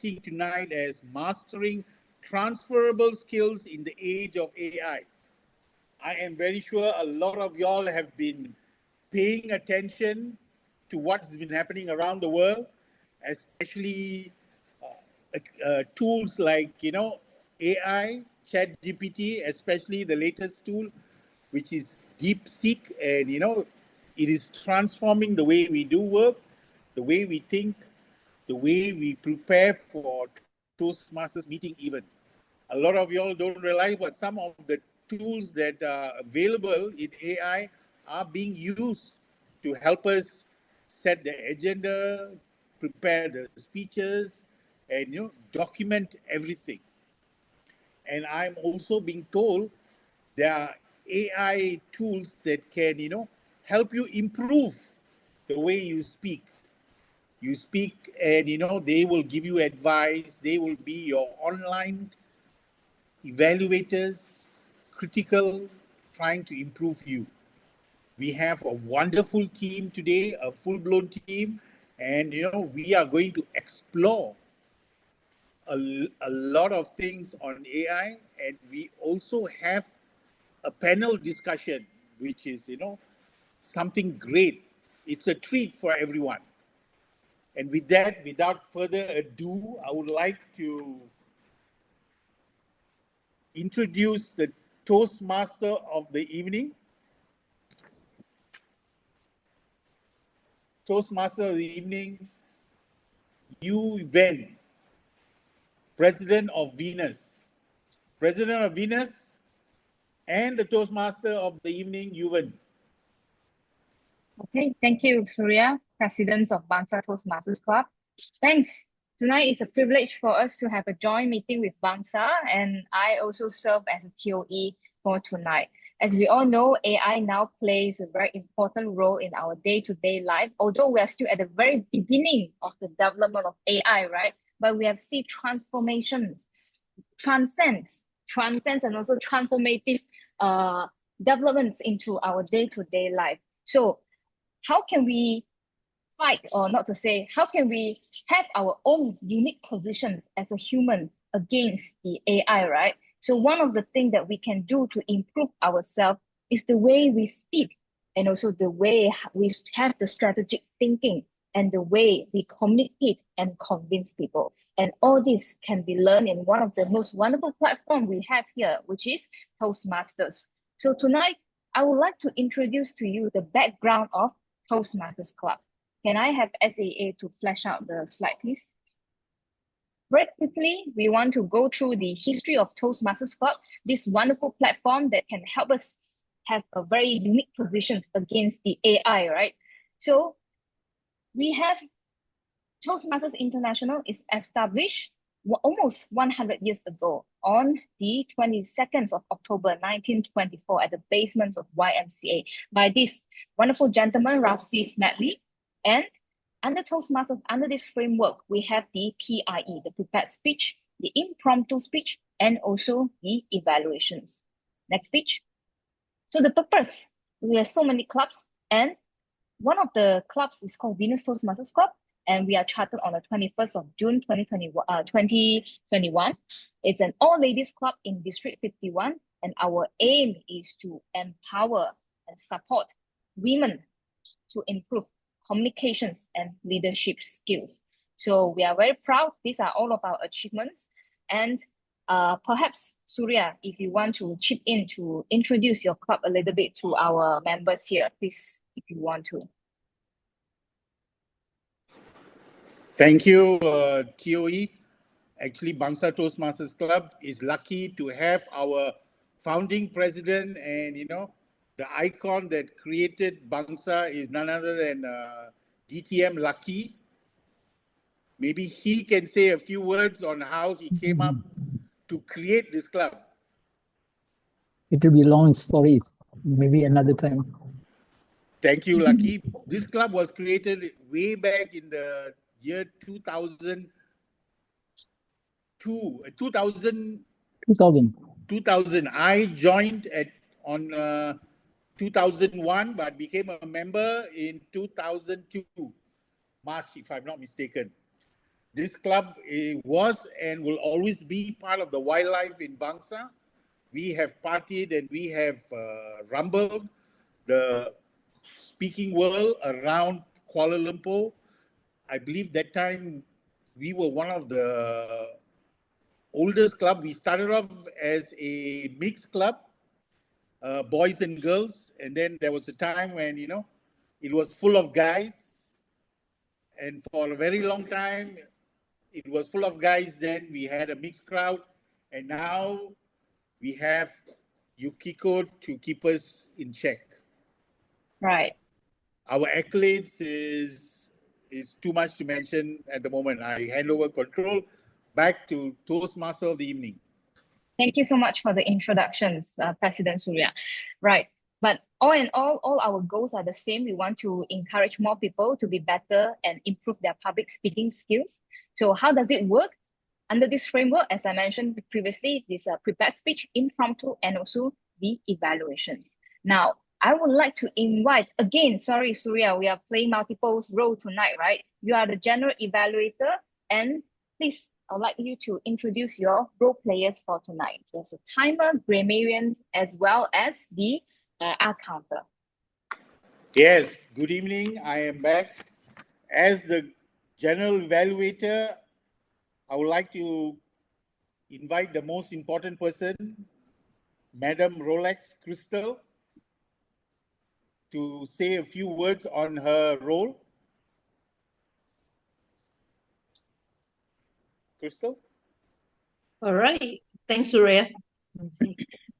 meeting tonight as Mastering Transferable Skills in the Age of AI. I am very sure a lot of y'all have been paying attention to what's been happening around the world, especially tools like, AI, ChatGPT, especially the latest tool, which is DeepSeek. And, it is transforming the way we do work, the way we think, the way we prepare for Toastmasters meeting even. A lot of y'all don't realize, but some of the tools that are available in AI are being used to help us set the agenda, prepare the speeches, and document everything. And I'm also being told there are AI tools that can help you improve the way you speak. You speak and they will give you advice. They will be your online evaluators, critical, trying to improve you. We have a wonderful team today, a full-blown team, and we are going to explore a lot of things on AI, and we also have a panel discussion, which is something great. It's a treat for everyone. And with that, without further ado, I would like to introduce the Toastmaster of the evening. Toastmaster of the evening, Yu Wen, President of Venus. President of Venus and the Toastmaster of the evening, Yu Wen. Okay, thank you, Surya, President of Bangsa Toastmasters Club. Thanks. Tonight is a privilege for us to have a joint meeting with Bangsa, and I also serve as a TOE for tonight. As we all know, AI now plays a very important role in our day-to-day life, although we are still at the very beginning of the development of AI, right? But we have seen transformations, transcends and also transformative developments into our day-to-day life. So how can we fight, or not to say, how can we have our own unique positions as a human against the AI, right? So one of the things that we can do to improve ourselves is the way we speak, and also the way we have the strategic thinking, and the way we communicate and convince people. And all this can be learned in one of the most wonderful platforms we have here, which is Toastmasters. So tonight, I would like to introduce to you the background of Toastmasters Club. Can I have SAA to flash out the slide, please? Very quickly, we want to go through the history of Toastmasters Club, this wonderful platform that can help us have a very unique positions against the AI, right? So we have Toastmasters International is established almost 100 years ago on the 22nd of October 1924 at the basements of YMCA by this wonderful gentleman, Ralph C. Smedley. And under Toastmasters, under this framework, we have the PIE, the prepared speech, the impromptu speech, and also the evaluations. Next speech. So the purpose, we have so many clubs, and one of the clubs is called Venus Toastmasters Club, and we are chartered on the 21st of June 2021. It's an all-ladies club in District 51, and our aim is to empower and support women to improve communications and leadership skills. So we are very proud. These are all of our achievements. And perhaps, Surya, if you want to chip in to introduce your club a little bit to our members here, please, if you want to. Thank you, TOE. Actually, Bangsa Toastmasters Club is lucky to have our founding president, and the icon that created Bangsa is none other than DTM Lucky. Maybe he can say a few words on how he came up to create this club. It will be a long story, maybe another time. Thank you, Lucky. This club was created way back in the year 2000. 2000. I joined on 2001, but became a member in 2002, March, if I'm not mistaken. this club was and will always be part of the wildlife in Bangsa. We have partied and we have rumbled the speaking world around Kuala Lumpur. I believe that time we were one of the oldest club. We started off as a mixed club, boys and girls, and then there was a time when it was full of guys, and for a very long time it was full of guys. Then we had a mixed crowd, and now we have Yukiko to keep us in check. Right. Our accolades is too much to mention at the moment. I hand over control back to Toastmaster of the evening. Thank you so much for the introductions, President Surya. Right. But all in all our goals are the same. We want to encourage more people to be better and improve their public speaking skills. So how does it work? Under this framework, as I mentioned previously, this prepared speech, impromptu, and also the evaluation. Now, I would like to invite, again, sorry, Surya, we are playing multiple roles tonight, right? You are the general evaluator, and please, I would like you to introduce your role players for tonight. There's a timer, grammarians, as well as the R counter. Yes, good evening. I am back. As the general evaluator, I would like to invite the most important person, Madam Rolex Crystal, to say a few words on her role. Crystal? All right. Thanks, Surya.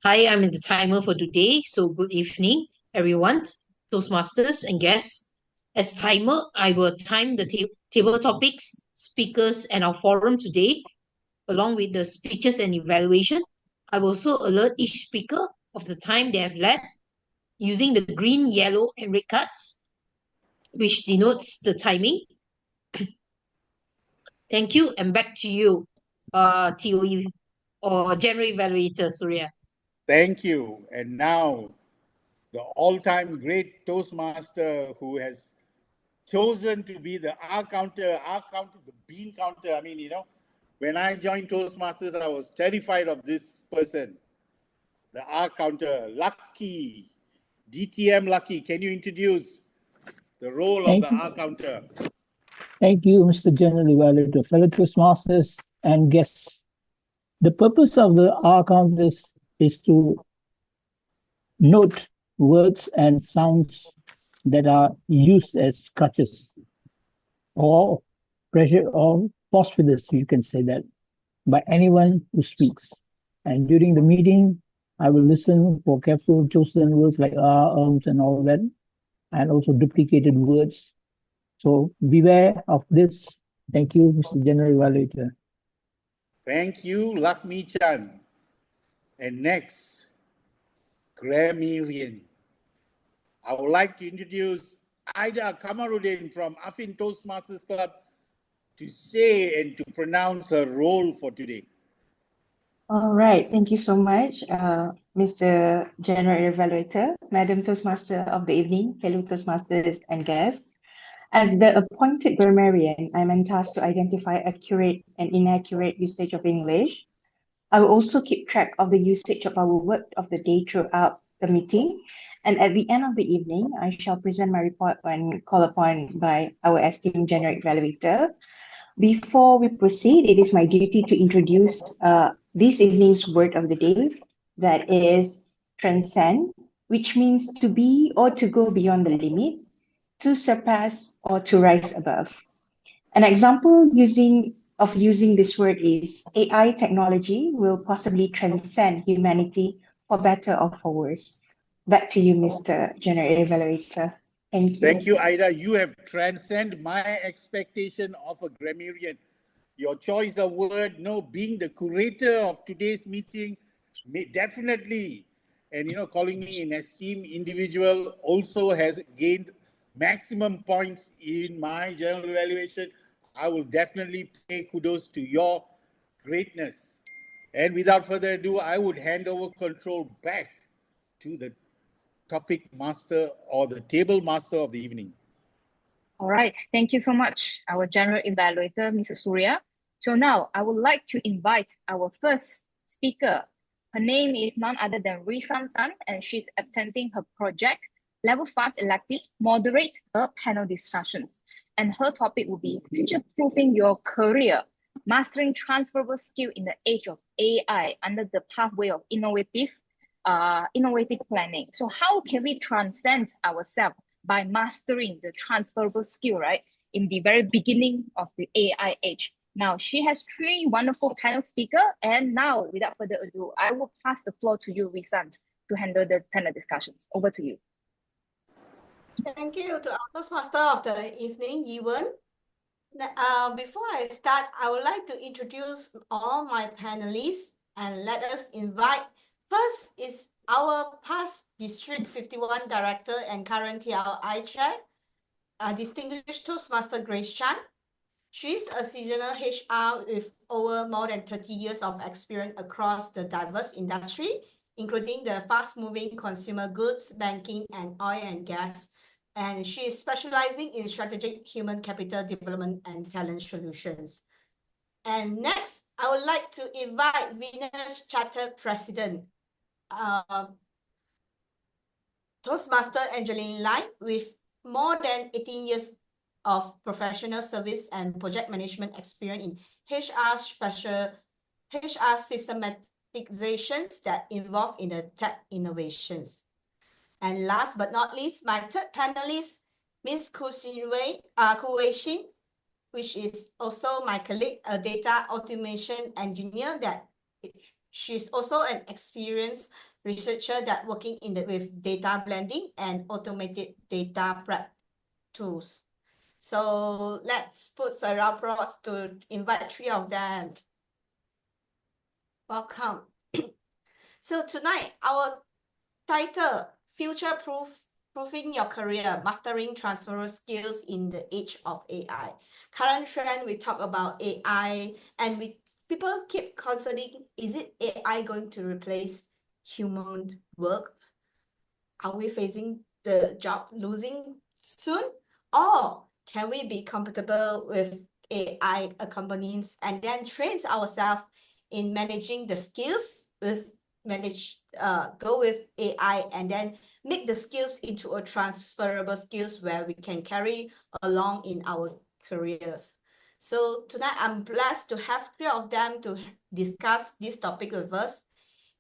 Hi, I'm in the timer for today. So good evening, everyone, Toastmasters and guests. As timer, I will time the table topics, speakers, and our forum today, along with the speeches and evaluation. I will also alert each speaker of the time they have left using the green, yellow, and red cards, which denotes the timing. Thank you, and back to you, TOE or General Evaluator, Surya. Thank you. And now, the all-time great Toastmaster who has chosen to be the R counter, the bean counter. I mean, when I joined Toastmasters, I was terrified of this person, the R counter, Lucky, DTM Lucky. Can you introduce the role of the R counter? Thank you, Mr. General Evaluator, fellow Toastmasters and guests. The purpose of the R counters is to note words and sounds that are used as crutches or pressure or pause fillers, you can say that, by anyone who speaks. And during the meeting, I will listen for careful chosen words like and all that, and also duplicated words. So beware of this. Thank you, Mr. General Evaluator. Thank you, Lakmi Chan. And next, grammarian. I would like to introduce Aida Kamarudin from Afin Toastmasters Club to say and to pronounce her role for today. All right, thank you so much, Mr. General Evaluator, Madam Toastmaster of the evening, fellow Toastmasters and guests. As the appointed grammarian, I'm tasked to identify accurate and inaccurate usage of English. I will also keep track of the usage of our word of the day throughout the meeting. And at the end of the evening, I shall present my report when called upon by our esteemed General Evaluator. Before we proceed, it is my duty to introduce this evening's word of the day, that is transcend, which means to be or to go beyond the limit, to surpass or to rise above. An example of using this word is AI technology will possibly transcend humanity for better or for worse. Back to you, Mr. General Evaluator. Thank you. Thank you, Aida. You have transcended my expectation of a grammarian. Your choice of word, being the curator of today's meeting, definitely, and calling me an esteemed individual also has gained maximum points in my general evaluation. I will definitely pay kudos to your greatness. And without further ado, I would hand over control back to the topic master or the table master of the evening. All right, thank you so much, our general evaluator, Mrs. Surya. So now I would like to invite our first speaker. Her name is none other than Risan Tan, and she's attending her project, Level 5 Elective, moderate a panel discussions. And her topic will be future-proofing your career, mastering transferable skill in the age of AI under the pathway of innovative planning. So how can we transcend ourselves by mastering the transferable skill, right? In the very beginning of the AI age. Now, she has three wonderful panel speakers. And now, without further ado, I will pass the floor to you, Risant, to handle the panel discussions. Over to you. Thank you to our Toastmaster of the evening, Yiwen. Before I start, I would like to introduce all my panelists and let us invite. First is our past District 51 Director and current TLI Chair, distinguished Toastmaster Grace Chan. She's a seasonal HR with over more than 30 years of experience across the diverse industry, including the fast-moving consumer goods, banking, and oil and gas. And she is specializing in strategic human capital development and talent solutions. And next, I would like to invite Venus Charter President, Toastmaster Angeline Lai, with more than 18 years of professional service and project management experience in HR systematizations that involve in the tech innovations. And last but not least, my third panelist, Ms. Ku Wei Shin, which is also my colleague, a data automation engineer that she's also an experienced researcher that working with data blending and automated data prep tools. So let's put a round of applause to invite three of them. Welcome. So tonight, our title, Future-Proofing Your Career, Mastering Transferable Skills in the Age of AI. Current trend, we talk about AI, and people keep considering, is it AI going to replace human work? Are we facing the job losing soon? Or can we be compatible with AI accompanies and then train ourselves in managing the skills go with AI and then make the skills into a transferable skills where we can carry along in our careers. So tonight I'm blessed to have three of them to discuss this topic with us.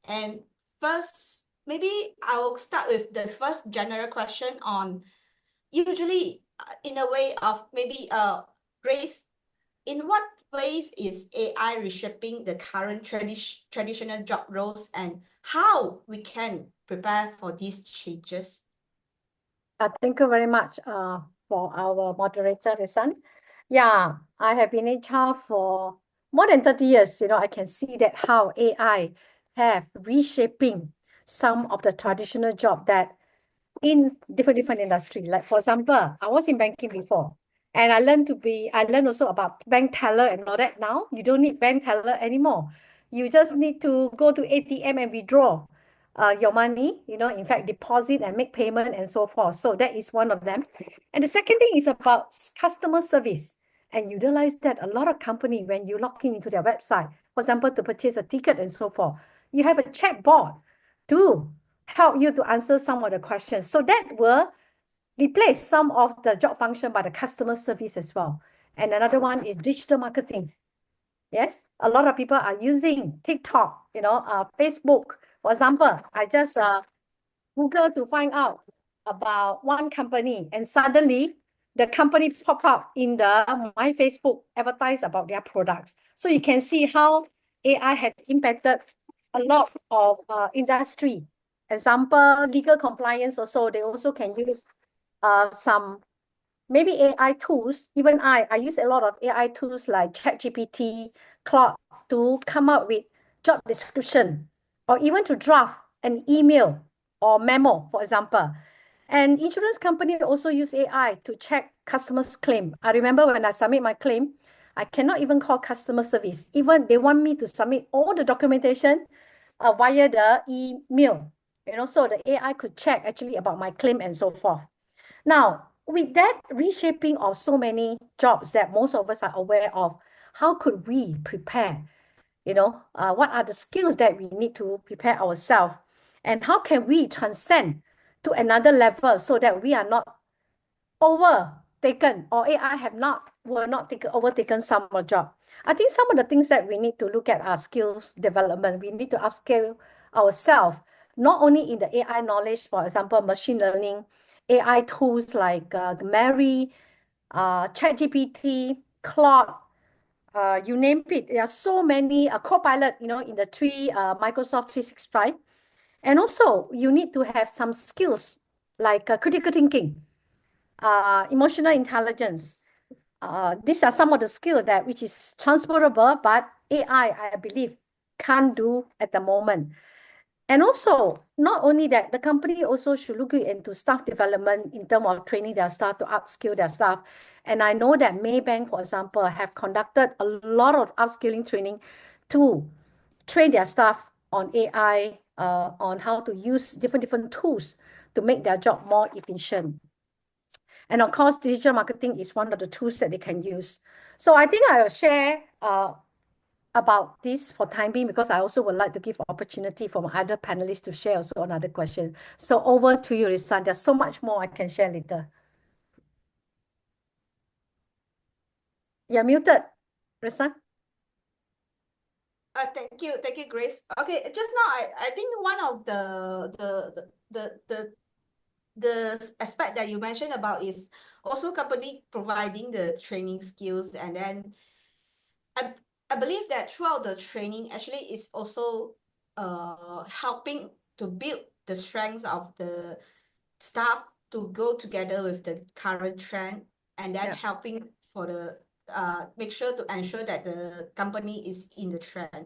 And first, maybe I will start with the first general question on usually in a way of maybe Grace, in what ways is AI reshaping the current traditional job roles and how we can prepare for these changes? Thank you very much for our moderator, Risan. Yeah, I have been in HR for more than 30 years. I can see that how AI have reshaping some of the traditional job that in different industry. Like for example, I was in banking before, and I learned also about bank teller and all that. Now you don't need bank teller anymore. You just need to go to ATM and withdraw your money, in fact, deposit and make payment and so forth. So that is one of them. And the second thing is about customer service. And you realize that a lot of company, when you log in into their website, for example, to purchase a ticket and so forth, you have a chatbot to help you to answer some of the questions. So that will replace some of the job function by the customer service as well. And another one is digital marketing. Yes, a lot of people are using TikTok, Facebook. For example, I just Google to find out about one company, and suddenly the company pop up in my Facebook advertise about their products. So you can see how AI has impacted a lot of industry. Example, legal compliance also, they also can use some maybe AI tools. Even I use a lot of AI tools like ChatGPT, Claude to come up with job description or even to draft an email or memo, for example. And insurance company also use AI to check customers' claim. I remember when I submit my claim, I cannot even call customer service. Even they want me to submit all the documentation via the email. So the AI could check actually about my claim and so forth. Now, with that reshaping of so many jobs that most of us are aware of, how could we prepare? What are the skills that we need to prepare ourselves? And how can we transcend to another level so that we are not overtaken, or AI will not overtaken some more job? I think some of the things that we need to look at are skills development. We need to upskill ourselves, not only in the AI knowledge, for example, machine learning, AI tools like Mary, ChatGPT, Claude, you name it. There are so many Copilot, in the Microsoft 365. And also, you need to have some skills like critical thinking, emotional intelligence. These are some of the skills which is transferable, but AI, I believe, can't do at the moment. And also, not only that, the company also should look into staff development in terms of training their staff to upskill their staff. And I know that Maybank, for example, have conducted a lot of upskilling training to train their staff on AI, on how to use different tools to make their job more efficient. And of course, digital marketing is one of the tools that they can use. So I think I will share about this for time being, because I also would like to give opportunity for my other panelists to share also another question. So over to you, Risan. There's so much more I can share later. You're muted, Risan. Thank you, Grace. Okay, just now I think one of the aspect that you mentioned about is also company providing the training skills, and then I believe that throughout the training actually is also helping to build the strengths of the staff to go together with the current trend, and then helping for the make sure to ensure that the company is in the trend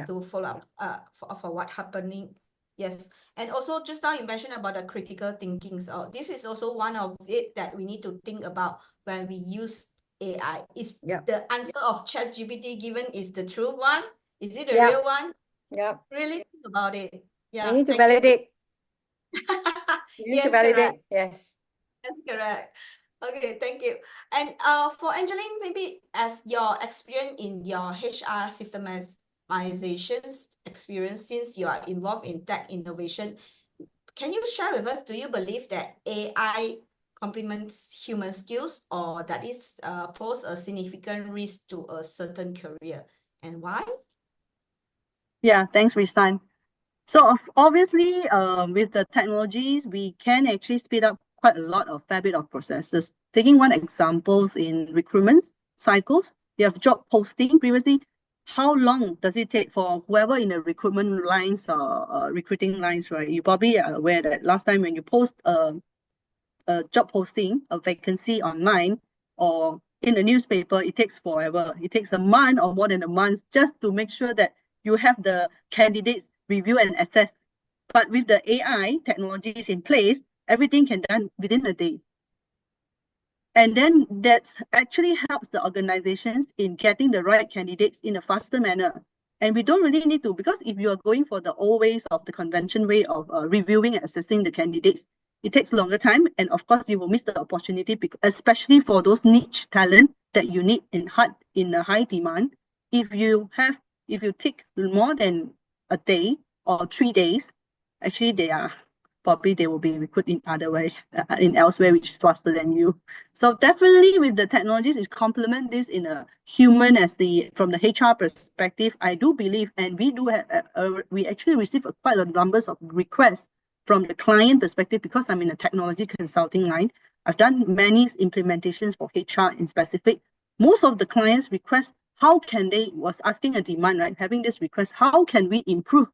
to follow up for what happening. Yes, and also just now you mentioned about the critical thinking. So this is also one of it that we need to think about when we use AI. Is the answer of ChatGPT given is the true one? Is it the real one? Yeah. Really think about it. Yeah. You need to validate. You need to validate. Correct. Yes. That's correct. Okay, thank you. And for Angeline, maybe as your experience in your HR systemizations experience, since you are involved in tech innovation, can you share with us, do you believe that AI complements human skills, or that is pose a significant risk to a certain career, and why? Yeah, thanks, Ristan. So obviously, with the technologies, we can actually speed up quite a lot of fair bit of processes. Taking one examples in recruitment cycles, you have job posting previously. How long does it take for whoever in the recruitment lines or recruiting lines, right? You probably are aware that last time when you post a job posting, a vacancy online or in the newspaper, it takes forever. It takes a month or more than a month just to make sure that you have the candidates review and assess. But with the AI technologies in place, everything can be done within a day. And then that actually helps the organizations in getting the right candidates in a faster manner. And we don't really need to, because if you are going for the old ways of the convention way of reviewing and assessing the candidates, it takes longer time. And of course, you will miss the opportunity, especially for those niche talent that you need in a high demand. If you take more than a day or 3 days, actually they will be recruited in other way, in elsewhere, which is faster than you. So definitely with the technologies, is complement this in a human from the HR perspective. I do believe, and we do have, we actually receive quite a numbers of requests from the client perspective, because I'm in a technology consulting line. I've done many implementations for HR in specific. Most of the clients request, was asking a demand, right? Having this request, how can we improve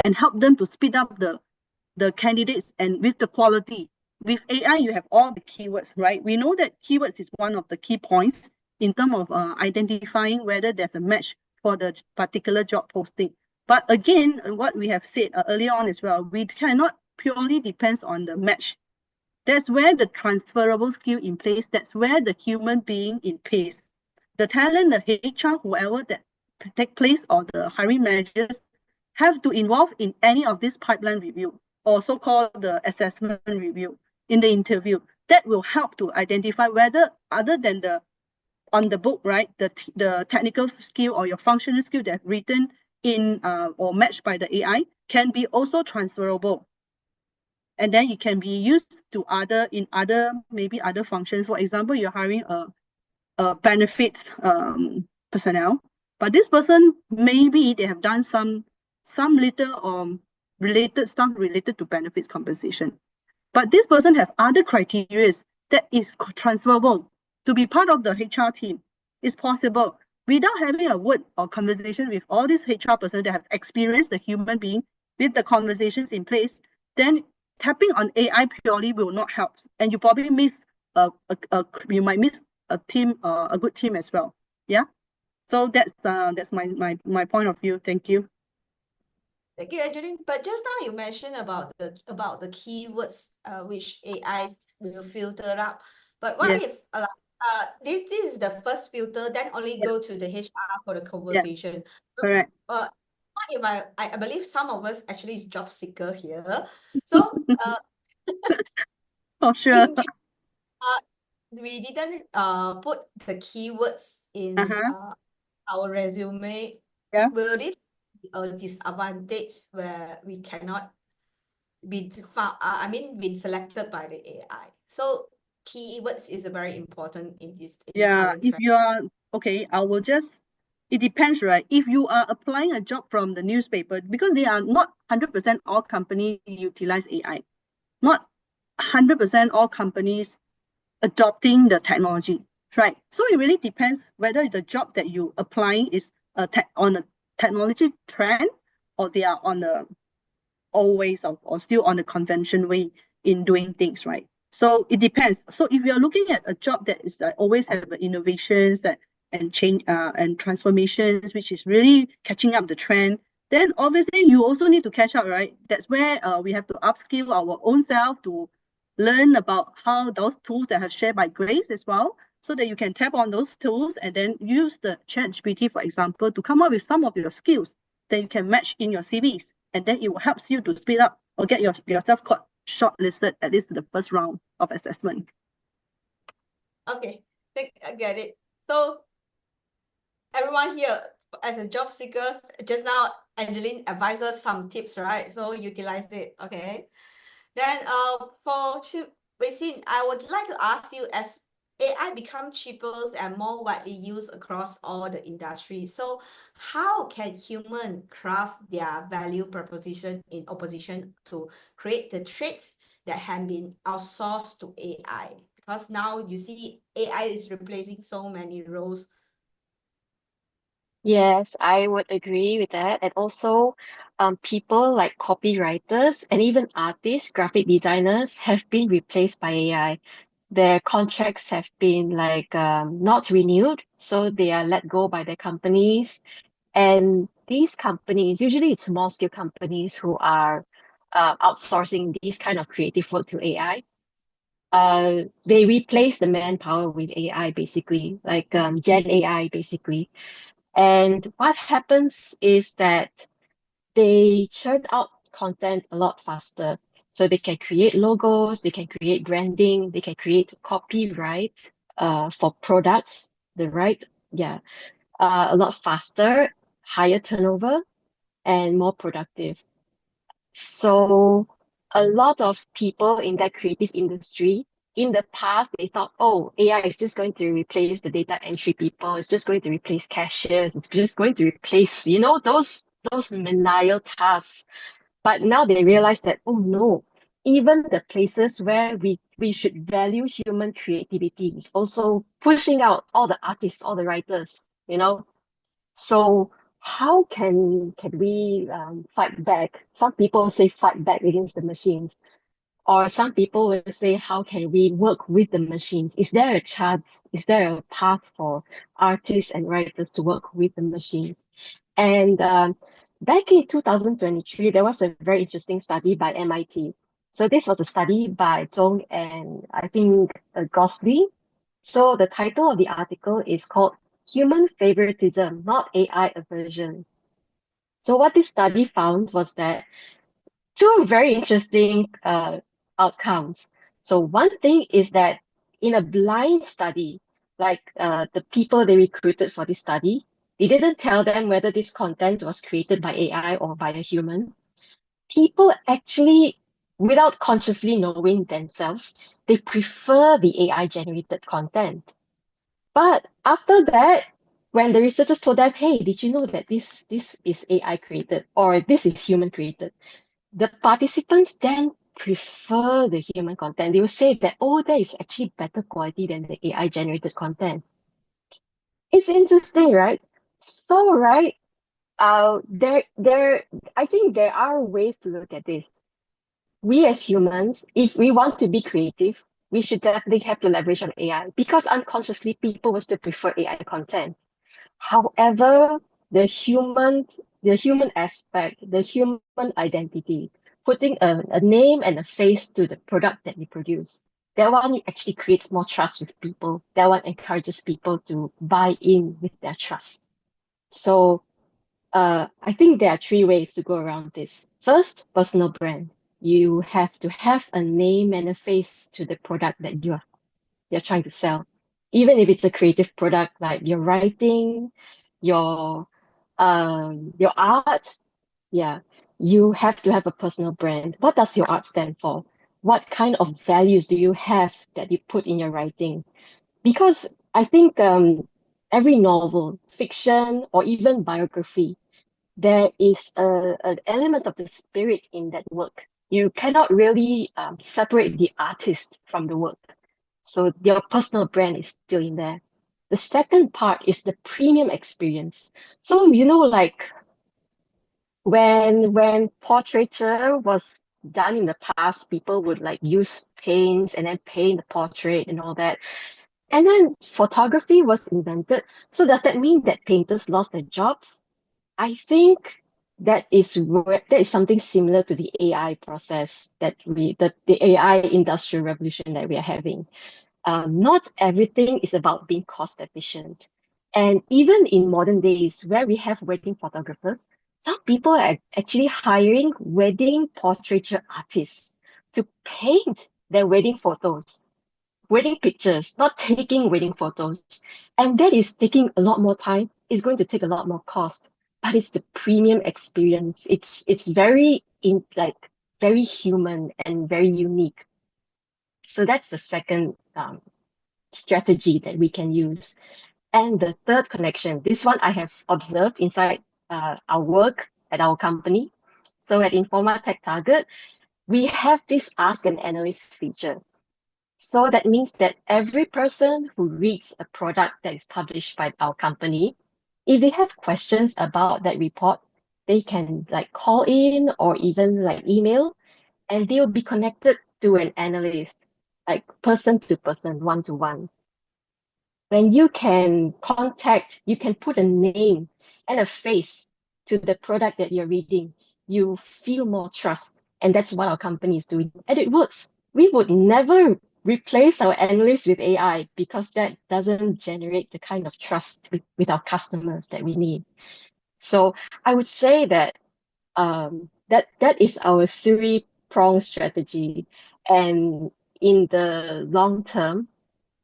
and help them to speed up the candidates and with the quality. With AI, you have all the keywords, right? We know that keywords is one of the key points in terms of identifying whether there's a match for the particular job posting. But again, what we have said earlier on as well, we cannot purely depend on the match. That's where the transferable skill in place, that's where the human being in place. The talent, the HR, whoever that take place, or the hiring managers have to involve in any of this pipeline review, or so-called the assessment review in the interview. that will help to identify whether, other than the on the book, right, the technical skill or your functional skill that's written in or matched by the AI can be also transferable. And then it can be used to maybe other functions. For example, you're hiring a benefits personnel, but this person, maybe they have done some little related stuff related to benefits compensation. But this person have other criteria that is transferable to be part of the HR team. It's possible without having a word or conversation with all these HR person that have experienced the human being with the conversations in place. Then tapping on AI purely will not help, and you probably miss you might miss a team, a good team as well. Yeah. So that's my point of view. Thank you. Thank you, Angeline. But just now you mentioned about the keywords which AI will filter up. But what Yes. if this is the first filter, then only Yeah. go to the HR for the conversation? Correct. What if I believe some of us actually is job seeker here. So Oh, sure. in we didn't put the keywords in our resume. Yeah. Will this be a disadvantage where we cannot be found, been selected by the AI? So keywords is very important in this current If trend. you are okay, it depends, right? If you are applying a job from the newspaper, because they are not 100% all companies utilize AI, not 100% all companies adopting the technology, right? So it really depends whether the job that you applying is on a technology trend, or they are on the always or still on the convention way in doing things, right? So it depends. So if you're looking at a job that is always have innovations and change and transformations, which is really catching up the trend, then obviously you also need to catch up, right? That's where we have to upskill our own self to learn about how those tools that have shared by Grace as well, so that you can tap on those tools and then use the ChatGPT, for example, to come up with some of your skills that you can match in your CVs, and then it will help you to speed up or get yourself shortlisted at least the first round of assessment. Okay, I get it. So everyone here, as a job seekers, just now Angeline advised us some tips, right? So utilize it. Okay. Then for Wei Xin, I would like to ask you, as AI become cheaper and more widely used across all the industries, so how can human craft their value proposition in opposition to create the traits that have been outsourced to AI? Because now you see AI is replacing so many roles. Yes, I would agree with that. And also, people like copywriters and even artists, graphic designers have been replaced by AI. Their contracts have been not renewed, so they are let go by their companies. And these companies, usually it's small scale companies who are outsourcing these kind of creative work to AI. They replace the manpower with AI, basically, Gen AI, basically. And what happens is that they churn out content a lot faster. So they can create logos, they can create branding, they can create copyright for products, a lot faster, higher turnover, and more productive. So a lot of people in that creative industry, in the past, they thought, oh, AI is just going to replace the data entry people. It's just going to replace cashiers. It's just going to replace, those menial tasks. But now they realize that, oh no, even the places where we should value human creativity is also pushing out all the artists, all the writers. So how can we fight back? Some people say fight back against the machines, or some people will say how can we work with the machines? Is there a chance? Is there a path for artists and writers to work with the machines? And back in 2023, there was a very interesting study by MIT. So this was a study by Zhong and I think Gosley. So the title of the article is called Human Favoritism, Not AI Aversion. So what this study found was that two very interesting outcomes. So one thing is that in a blind study, like the people they recruited for this study, they didn't tell them whether this content was created by AI or by a human. People actually, without consciously knowing themselves, they prefer the AI generated content. But after that, when the researchers told them, hey, did you know that this is AI created or this is human created? The participants then prefer the human content. They will say that, oh, that is actually better quality than the AI generated content. It's interesting, right? So, right, I think there are ways to look at this. We as humans, if we want to be creative, we should definitely have to leverage on AI because unconsciously people will still prefer AI content. However, the human aspect, the human identity, putting a name and a face to the product that we produce, that one actually creates more trust with people. That one encourages people to buy in with their trust. So I think there are three ways to go around this. First, personal brand. You have to have a name and a face to the product that you're trying to sell. Even if it's a creative product like your writing, your art, yeah, you have to have a personal brand. What does your art stand for? What kind of values do you have that you put in your writing? Because I think every novel, fiction, or even biography, there is an element of the spirit in that work. You cannot really separate the artist from the work. So your personal brand is still in there. The second part is the premium experience. So, like when portraiture was done in the past, people would like use paints and then paint the portrait and all that. And then photography was invented. So does that mean that painters lost their jobs? I think that is something similar to the AI process the AI industrial revolution that we are having. Not everything is about being cost efficient. And even in modern days where we have wedding photographers, some people are actually hiring wedding portraiture artists to paint their wedding photos, wedding pictures, not taking wedding photos. And that is taking a lot more time. It's going to take a lot more cost, but it's the premium experience. It's very human and very unique. So that's the second strategy that we can use. And the third connection, this one I have observed inside our work at our company. So at Informa Tech Target, we have this Ask an Analyst feature. So that means that every person who reads a product that is published by our company, if they have questions about that report, they can like call in or even like email, and they will be connected to an analyst, like person to person, one to one. When you can you can put a name and a face to the product that you're reading, you feel more trust. And that's what our company is doing. And it works. We would never replace our analysts with AI because that doesn't generate the kind of trust with our customers that we need. So I would say that that is our three-pronged strategy. And in the long term,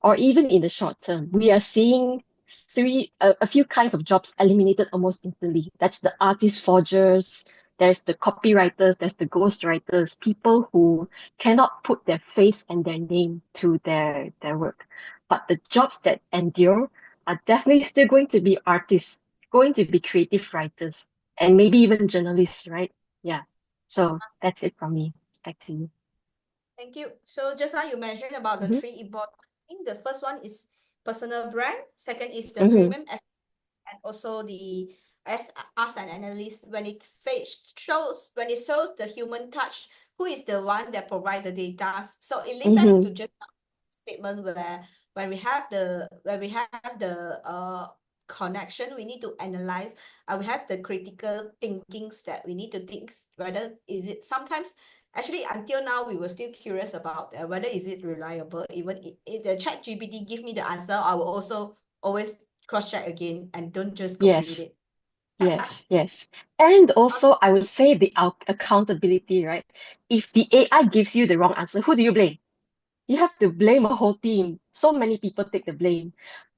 or even in the short term, we are seeing a few kinds of jobs eliminated almost instantly. That's the artist forgers, there's the copywriters, there's the ghostwriters, people who cannot put their face and their name to their work. But the jobs that endure are definitely still going to be artists, going to be creative writers, and maybe even journalists, right? Yeah. So that's it from me. Back to you. Thank you. So just now you mentioned about the Mm-hmm. three important things. The first one is personal brand. Second is the Mm-hmm. premium, and also the as us an analyst when it shows the human touch, who is the one that provide the data. So it links back Mm-hmm. to just statement where when we have the connection, we need to analyze. We have the critical thinkings that we need to think whether is it sometimes. Actually, until now, we were still curious about whether is it reliable. Even if the chat GPT give me the answer, I will also always cross-check again and don't just go with Yes. it. Yes, yes. And also, I would say the accountability, right? If the AI gives you the wrong answer, who do you blame? you have to blame a whole team. So many people take the blame.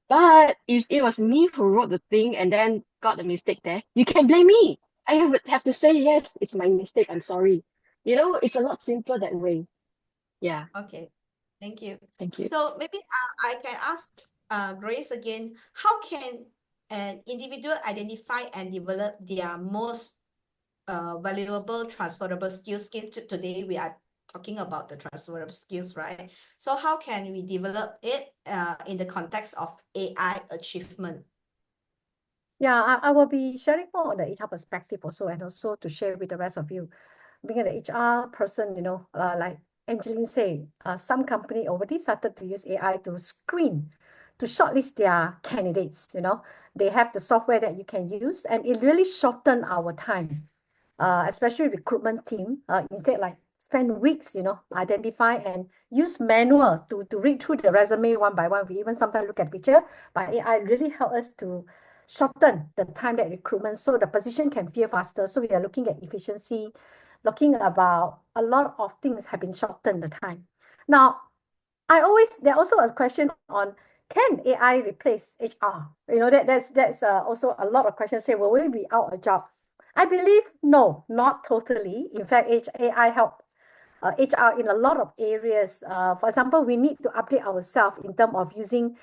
But if it was me who wrote the thing and then got a mistake there, you can blame me. I would have to say, yes, it's my mistake. I'm sorry. You know, it's a lot simpler that way. Yeah, Okay, thank you. thank you. So maybe I can ask Grace again, how can an individual identify and develop their most valuable transferable skills? Today we are talking about the transferable skills, right? So how can we develop it in the context of AI achievement? Yeah, I will be sharing more on the HR perspective also, and also to share with the rest of you. Being an HR person, like Angeline say, some company already started to use AI to screen, to shortlist their candidates. They have the software that you can use, and it really shortened our time, especially recruitment team. Instead, like spend weeks, identify and use manual to read through the resume one by one. We even sometimes look at picture, but AI really help us to shorten the time that recruitment so the position can fill faster. So we are looking at efficiency, looking about a lot of things have been shortened the time. Now, there also a question on, can AI replace HR? That's also a lot of questions say, will we be out of job? I believe no, not totally. In fact, AI help HR in a lot of areas. For example, we need to update ourselves in terms of using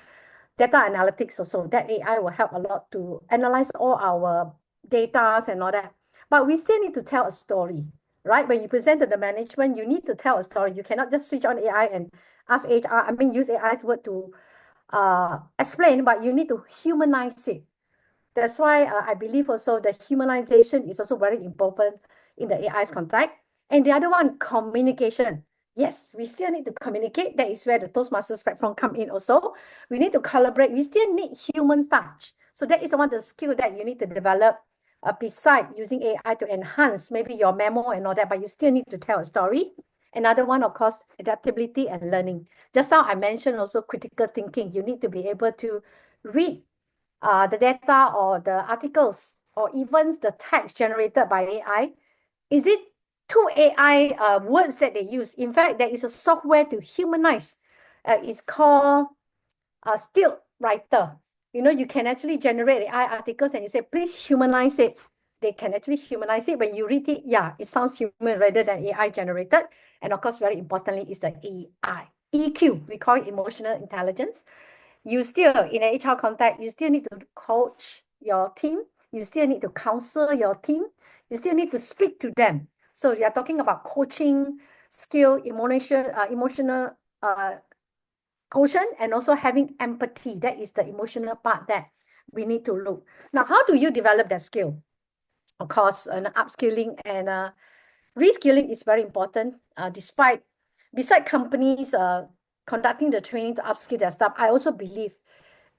data analytics also. That AI will help a lot to analyze all our data and all that. But we still need to tell a story, right? When you present to the management, you need to tell a story. You cannot just switch on AI and ask HR, use AI's word to explain, but you need to humanize it. That's why I believe also the humanization is also very important in the AI's contact. And the other one, communication. Yes, we still need to communicate. That is where the Toastmasters platform come in also. We need to collaborate. We still need human touch. So that is one of the skills that you need to develop beside using AI to enhance maybe your memo and all that, but you still need to tell a story. Another one, of course, adaptability and learning. Just now I mentioned also critical thinking. You need to be able to read the data or the articles or even the text generated by AI. Is it two AI words that they use? In fact, there is a software to humanize. It's called Still Writer. You can actually generate AI articles and you say, please humanize it. They can actually humanize it. When you read it, yeah, it sounds human rather than AI generated. And of course, very importantly, is the AI. EQ, we call it emotional intelligence. You still, in an HR contact, you still need to coach your team. You still need to counsel your team. You still need to speak to them. So you are talking about coaching skill, emotional quotient, and also having empathy. That is the emotional part that we need to look. Now, how do you develop that skill? Of course, upskilling and reskilling is very important. Beside companies conducting the training to upskill their staff, I also believe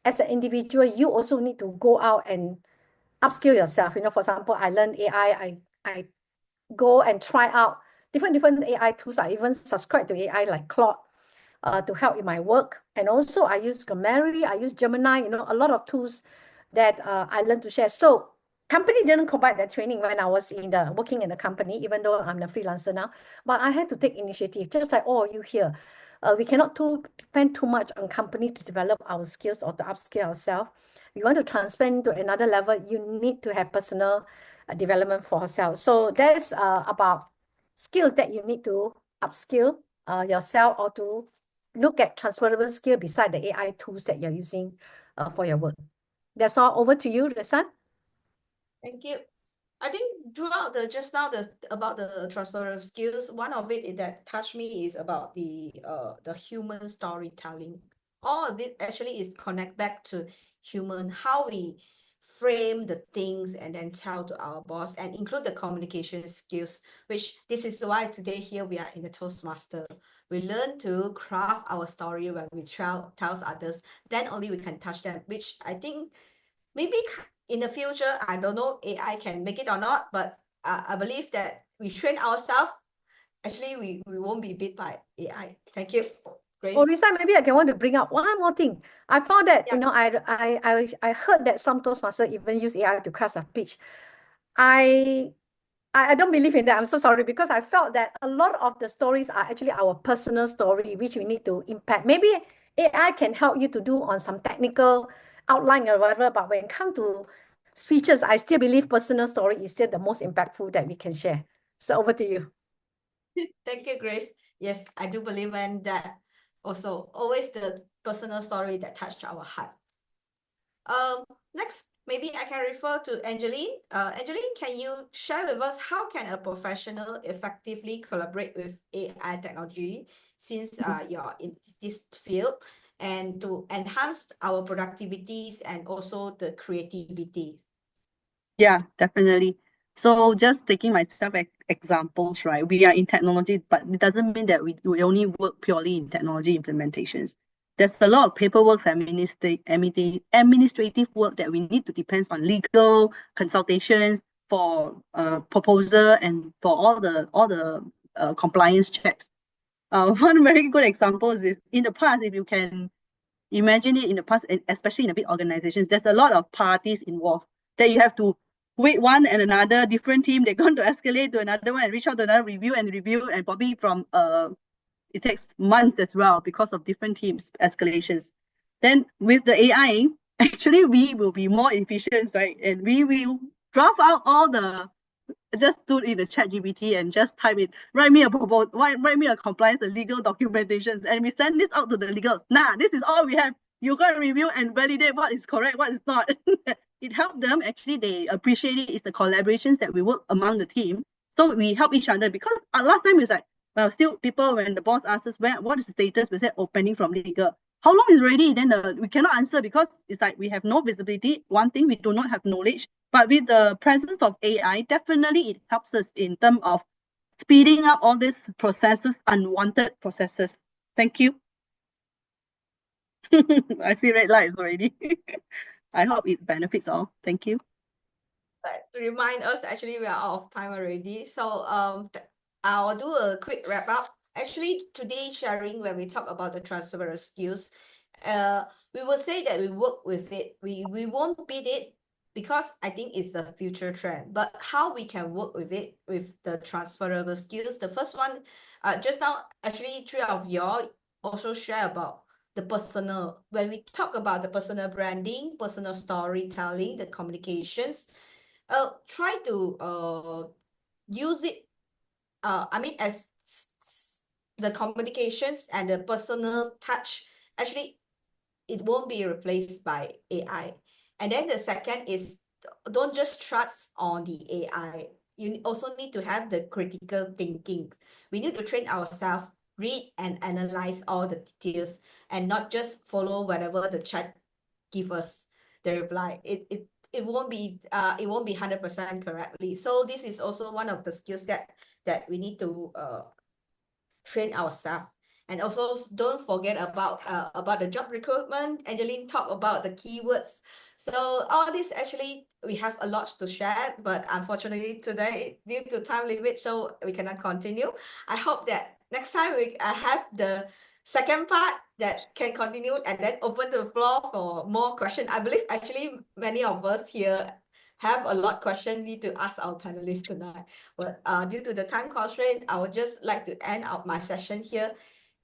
as an individual, you also need to go out and upskill yourself. For example, I learned AI. I go and try out different AI tools. I even subscribe to AI like Claude to help in my work. And also I use Gomeri, I use Gemini, a lot of tools that I learned to share. So company didn't provide that training when I was working in the company, even though I'm a freelancer now, but I had to take initiative, just like all you here. We cannot depend too much on companies to develop our skills or to upskill ourselves. We want to transcend to another level, you need to have personal development for ourselves. So that's about skills that you need to upskill yourself or to look at transferable skill beside the AI tools that you're using for your work. That's all. Over to you, Resan. Thank you. I think throughout just now about the transferable skills, one of it that touched me is about the human storytelling. All of it actually is connect back to human, how we frame the things and then tell to our boss and include the communication skills, which this is why today here we are in the Toastmaster. We learn to craft our story when we tells others, then only we can touch them, which I think maybe in the future, I don't know AI can make it or not, but I believe that we train ourselves. Actually, we won't be beat by AI. Thank you, Grace. Oh, Risa, maybe I can want to bring up one more thing. I found that, I heard that some Toastmasters even use AI to craft a pitch. I I don't believe in that. I'm so sorry, because I felt that a lot of the stories are actually our personal story, which we need to impact. Maybe AI can help you to do on some technical outline or whatever, but when it comes to speeches, I still believe personal story is still the most impactful that we can share. So over to you. Thank you, Grace. Yes, I do believe in that. Also, always the personal story that touched our heart. Next, maybe I can refer to Angeline. Angeline, can you share with us how can a professional effectively collaborate with AI technology since you're in this field and to enhance our productivities and also the creativity? Yeah, definitely. So just taking myself as examples, right? We are in technology, but it doesn't mean that we only work purely in technology implementations. There's a lot of paperwork, administrative work that we need to depend on legal consultations for proposal and for all the compliance checks. One very good example is in the past, if you can imagine it in the past, especially in the big organizations, there's a lot of parties involved that you have to wait one and another different team. They're going to escalate to another one and reach out to another review, and probably from it takes months as well because of different teams escalations. Then with the AI, actually we will be more efficient, right? And we will draft out all the just do it in the chat GPT and just type it, write me a proposal, write me a compliance and legal documentations, and we send this out to the legal. This is all we have. You got to review and validate what is correct, what is not. It helped them. Actually, they appreciate it. It's the collaborations that we work among the team. So we help each other because last time it's like, well, still people, when the boss asks us, what is the status? We said, pending from legal. How long is ready? Then we cannot answer because it's like we have no visibility. One thing, we do not have knowledge. But with the presence of AI, definitely it helps us in terms of speeding up all these processes, unwanted processes. Thank you. I see red lights already. I hope it benefits all. Thank you. But to remind us, actually, we are out of time already. So I'll do a quick wrap up. Actually, today sharing, when we talk about the transferable skills, we will say that we work with it. We won't beat it because I think it's the future trend. But how we can work with it with the transferable skills. The first one, just now, actually, three of y'all also share about the personal. When we talk about the personal branding, personal storytelling, the communications, try to use it. I mean, as the communications and the personal touch, actually, it won't be replaced by AI. And then the second is, don't just trust on the AI. You also need to have the critical thinking. We need to train ourselves, read and analyze all the details, and not just follow whatever the chat give us the reply. It won't be 100% correctly. So this is also one of the skills that we need to train ourselves. And also don't forget about the job recruitment. Angeline talked about the keywords. So all this, actually we have a lot to share, but unfortunately today, due to time limit, so we cannot continue. I hope that next time we have the second part that can continue, and then open the floor for more questions. I believe actually many of us here have a lot of questions need to ask our panelists tonight. But due to the time constraint, I would just like to end up my session here.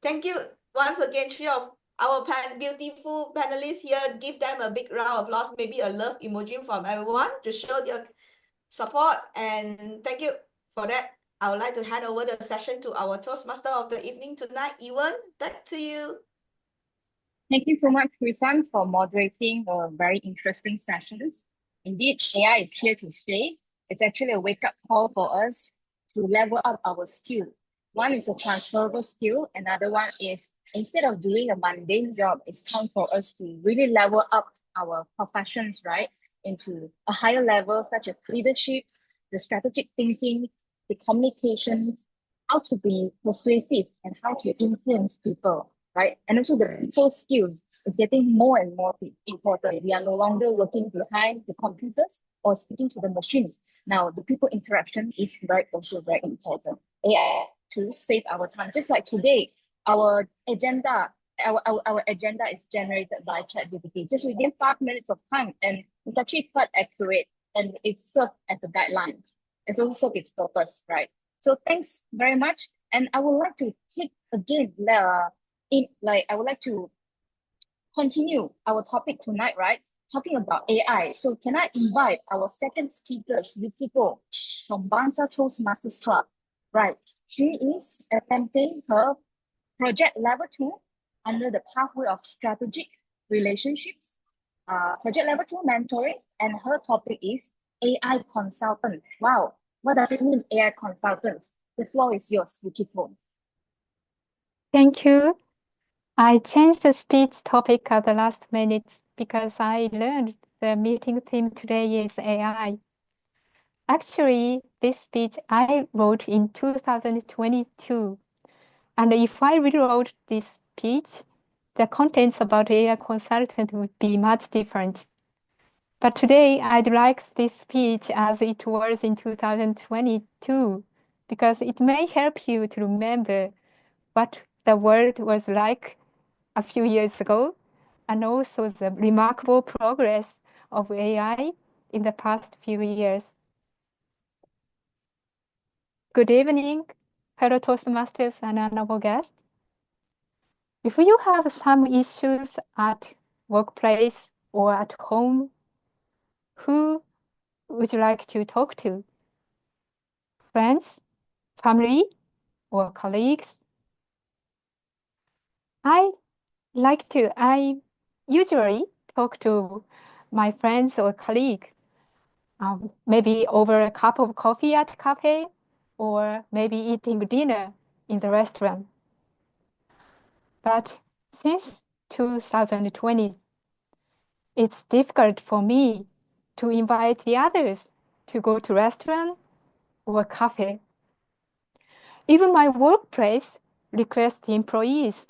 Thank you once again, three of our beautiful panelists here. Give them a big round of applause, maybe a love emoji from everyone to show your support. And thank you for that. I would like to hand over the session to our Toastmaster of the evening tonight, Ewan. Back to you. Thank you so much, Krisan, for moderating very interesting sessions. Indeed, AI is here to stay. It's actually a wake-up call for us to level up our skill. One is a transferable skill. Another one is, instead of doing a mundane job, it's time for us to really level up our professions, right, into a higher level, such as leadership, the strategic thinking, the communications, how to be persuasive and how to influence people, right? And also the people skills is getting more and more important. We are no longer working behind the computers or speaking to the machines. Now, the people interaction is also very important. AI to save our time. Just like today, our agenda is generated by ChatGPT just within 5 minutes of time, and it's actually quite accurate, and it serves as a guideline. It's also its purpose, right? So thanks very much. And I would like to take again, I would like to continue our topic tonight, right? Talking about AI. So can I invite our second speaker, Yukiko from Bangsa Toastmasters Club? Right. She is attempting her project level 2 under the pathway of strategic relationships, project level 2 mentoring, and her topic is AI consultant. Wow, what does it mean, AI consultant? The floor is yours, Yukiko. Thank you. I changed the speech topic at the last minute because I learned the meeting theme today is AI. Actually, this speech I wrote in 2022. And if I rewrote this speech, the contents about AI consultant would be much different. But today, I'd like this speech as it was in 2022, because it may help you to remember what the world was like a few years ago, and also the remarkable progress of AI in the past few years. Good evening, fellow Toastmasters and honorable guests. If you have some issues at workplace or at home, who would you like to talk to? Friends, family, or colleagues? I usually talk to my friends or colleague, maybe over a cup of coffee at a cafe, or maybe eating dinner in the restaurant. But since 2020, it's difficult for me to invite the others to go to restaurant or cafe. Even my workplace requests employees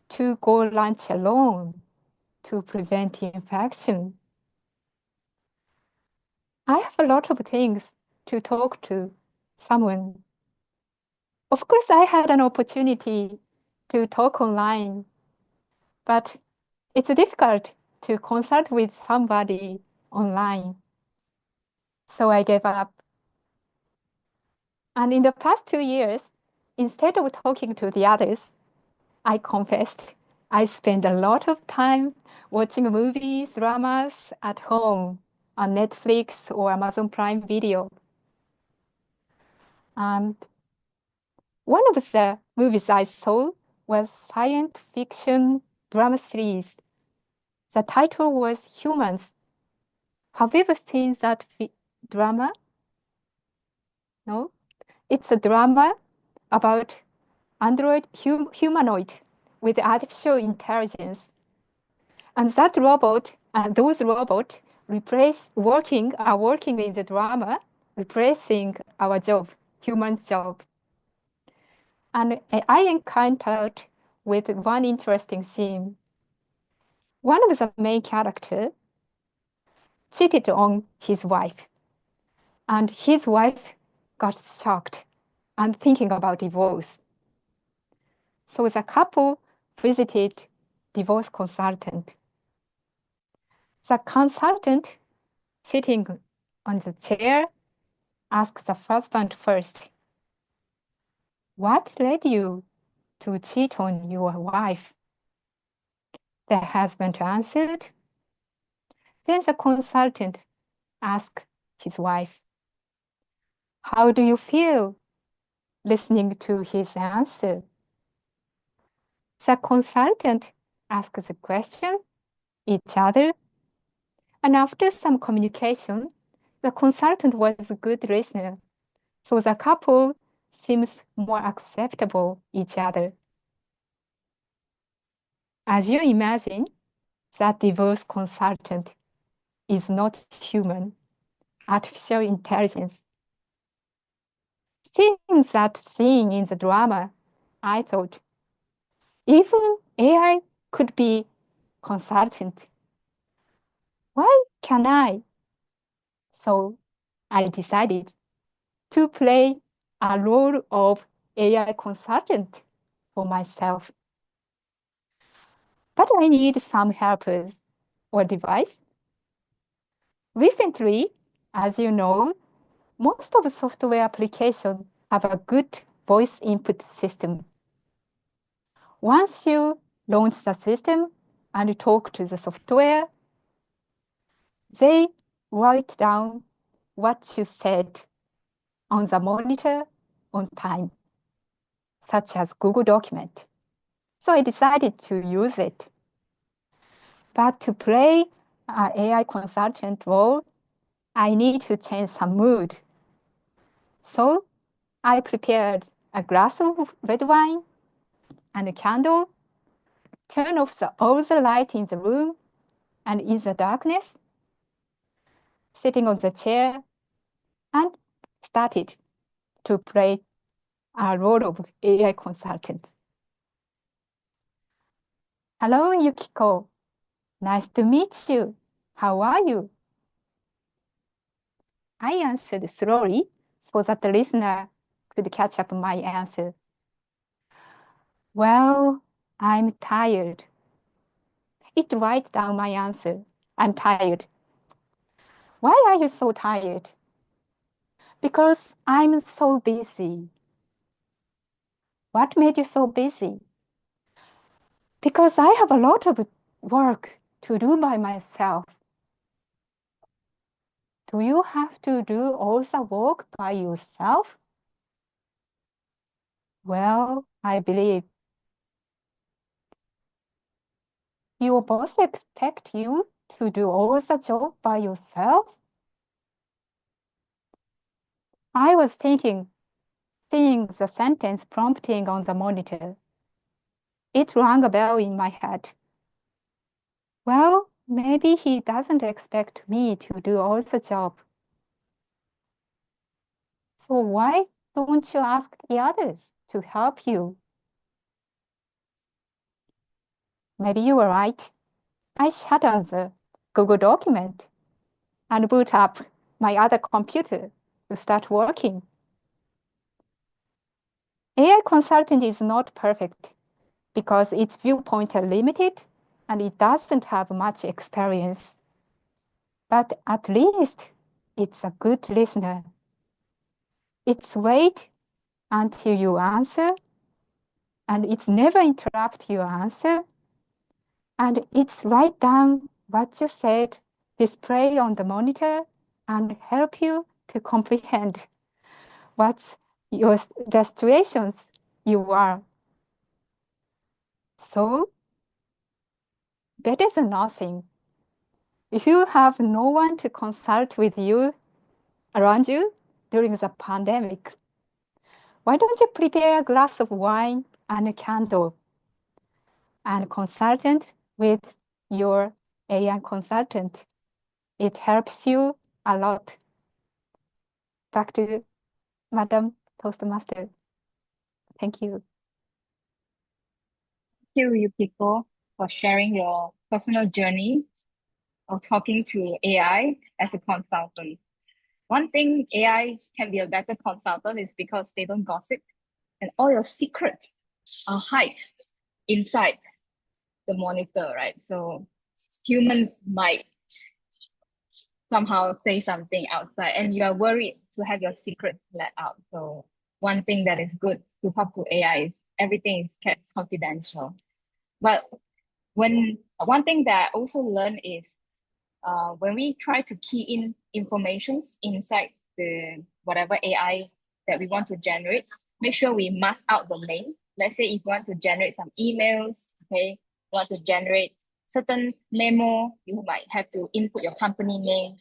to go lunch alone to prevent infection. I have a lot of things to talk to someone. Of course, I had an opportunity to talk online, but it's difficult to consult with somebody online. So I gave up. And in the past 2 years, instead of talking to the others, I confessed I spent a lot of time watching movies, dramas at home on Netflix or Amazon Prime Video. And one of the movies I saw was science fiction drama series. The title was Humans. Have you ever seen that drama? No? It's a drama about humanoid with artificial intelligence. And that robot and those robots are working in the drama, replacing our job, human job. And I encountered with one interesting theme. One of the main characters cheated on his wife, and his wife got shocked and thinking about divorce. So the couple visited divorce consultant. The consultant, sitting on the chair, asked the husband first, "What led you to cheat on your wife?" The husband answered. Then the consultant asked his wife, "How do you feel?" Listening to his answer, the consultant asked the question each other, and after some communication, the consultant was a good listener, so the couple seems more acceptable each other. As you imagine, that divorce consultant is not human, artificial intelligence. Seeing that scene in the drama, I thought, even AI could be consultant. Why can I? So I decided to play a role of AI consultant for myself. But I need some helpers or device. Recently, as you know, Most of the software applications have a good voice input system. Once you launch the system and talk to the software, they write down what you said on the monitor on time, such as Google document. So I decided to use it. But to play an AI consultant role, I need to change some mood. So I prepared a glass of red wine and a candle, turn off all the light in the room, and in the darkness, sitting on the chair, and started to play a role of AI consultant. Hello, Yukiko. Nice to meet you. How are you? I answered slowly so that the listener could catch up my answer. Well, I'm tired. It writes down my answer. I'm tired. Why are you so tired? Because I'm so busy. What made you so busy? Because I have a lot of work to do by myself. Do you have to do all the work by yourself? Well, I believe your boss expect you to do all the job by yourself? I was thinking, seeing the sentence prompting on the monitor. It rang a bell in my head. Well, maybe he doesn't expect me to do all the job. So why don't you ask the others to help you? Maybe you were right. I shut down the Google document and boot up my other computer to start working. AI consultant is not perfect because its viewpoints are limited and it doesn't have much experience. But at least it's a good listener. It's wait until you answer, and it's never interrupt your answer, and it's write down what you said, display on the monitor, and help you to comprehend what's the situations you are. So, better than nothing. If you have no one to consult with you around you during the pandemic, why don't you prepare a glass of wine and a candle and consultant with your AI consultant? It helps you a lot. Back to Madam Toastmaster. Thank you. Thank you, Yukiko, for sharing your personal journey of talking to AI as a consultant. One thing AI can be a better consultant is because they don't gossip and all your secrets are hide inside the monitor, right? So humans might somehow say something outside and you are worried to have your secrets let out. So one thing that is good to talk to AI is everything is kept confidential. But one thing that I also learned is when we try to key in informations inside the whatever AI that we want to generate, make sure we mask out the name. Let's say if you want to generate some emails, okay, you want to generate certain memo, you might have to input your company name.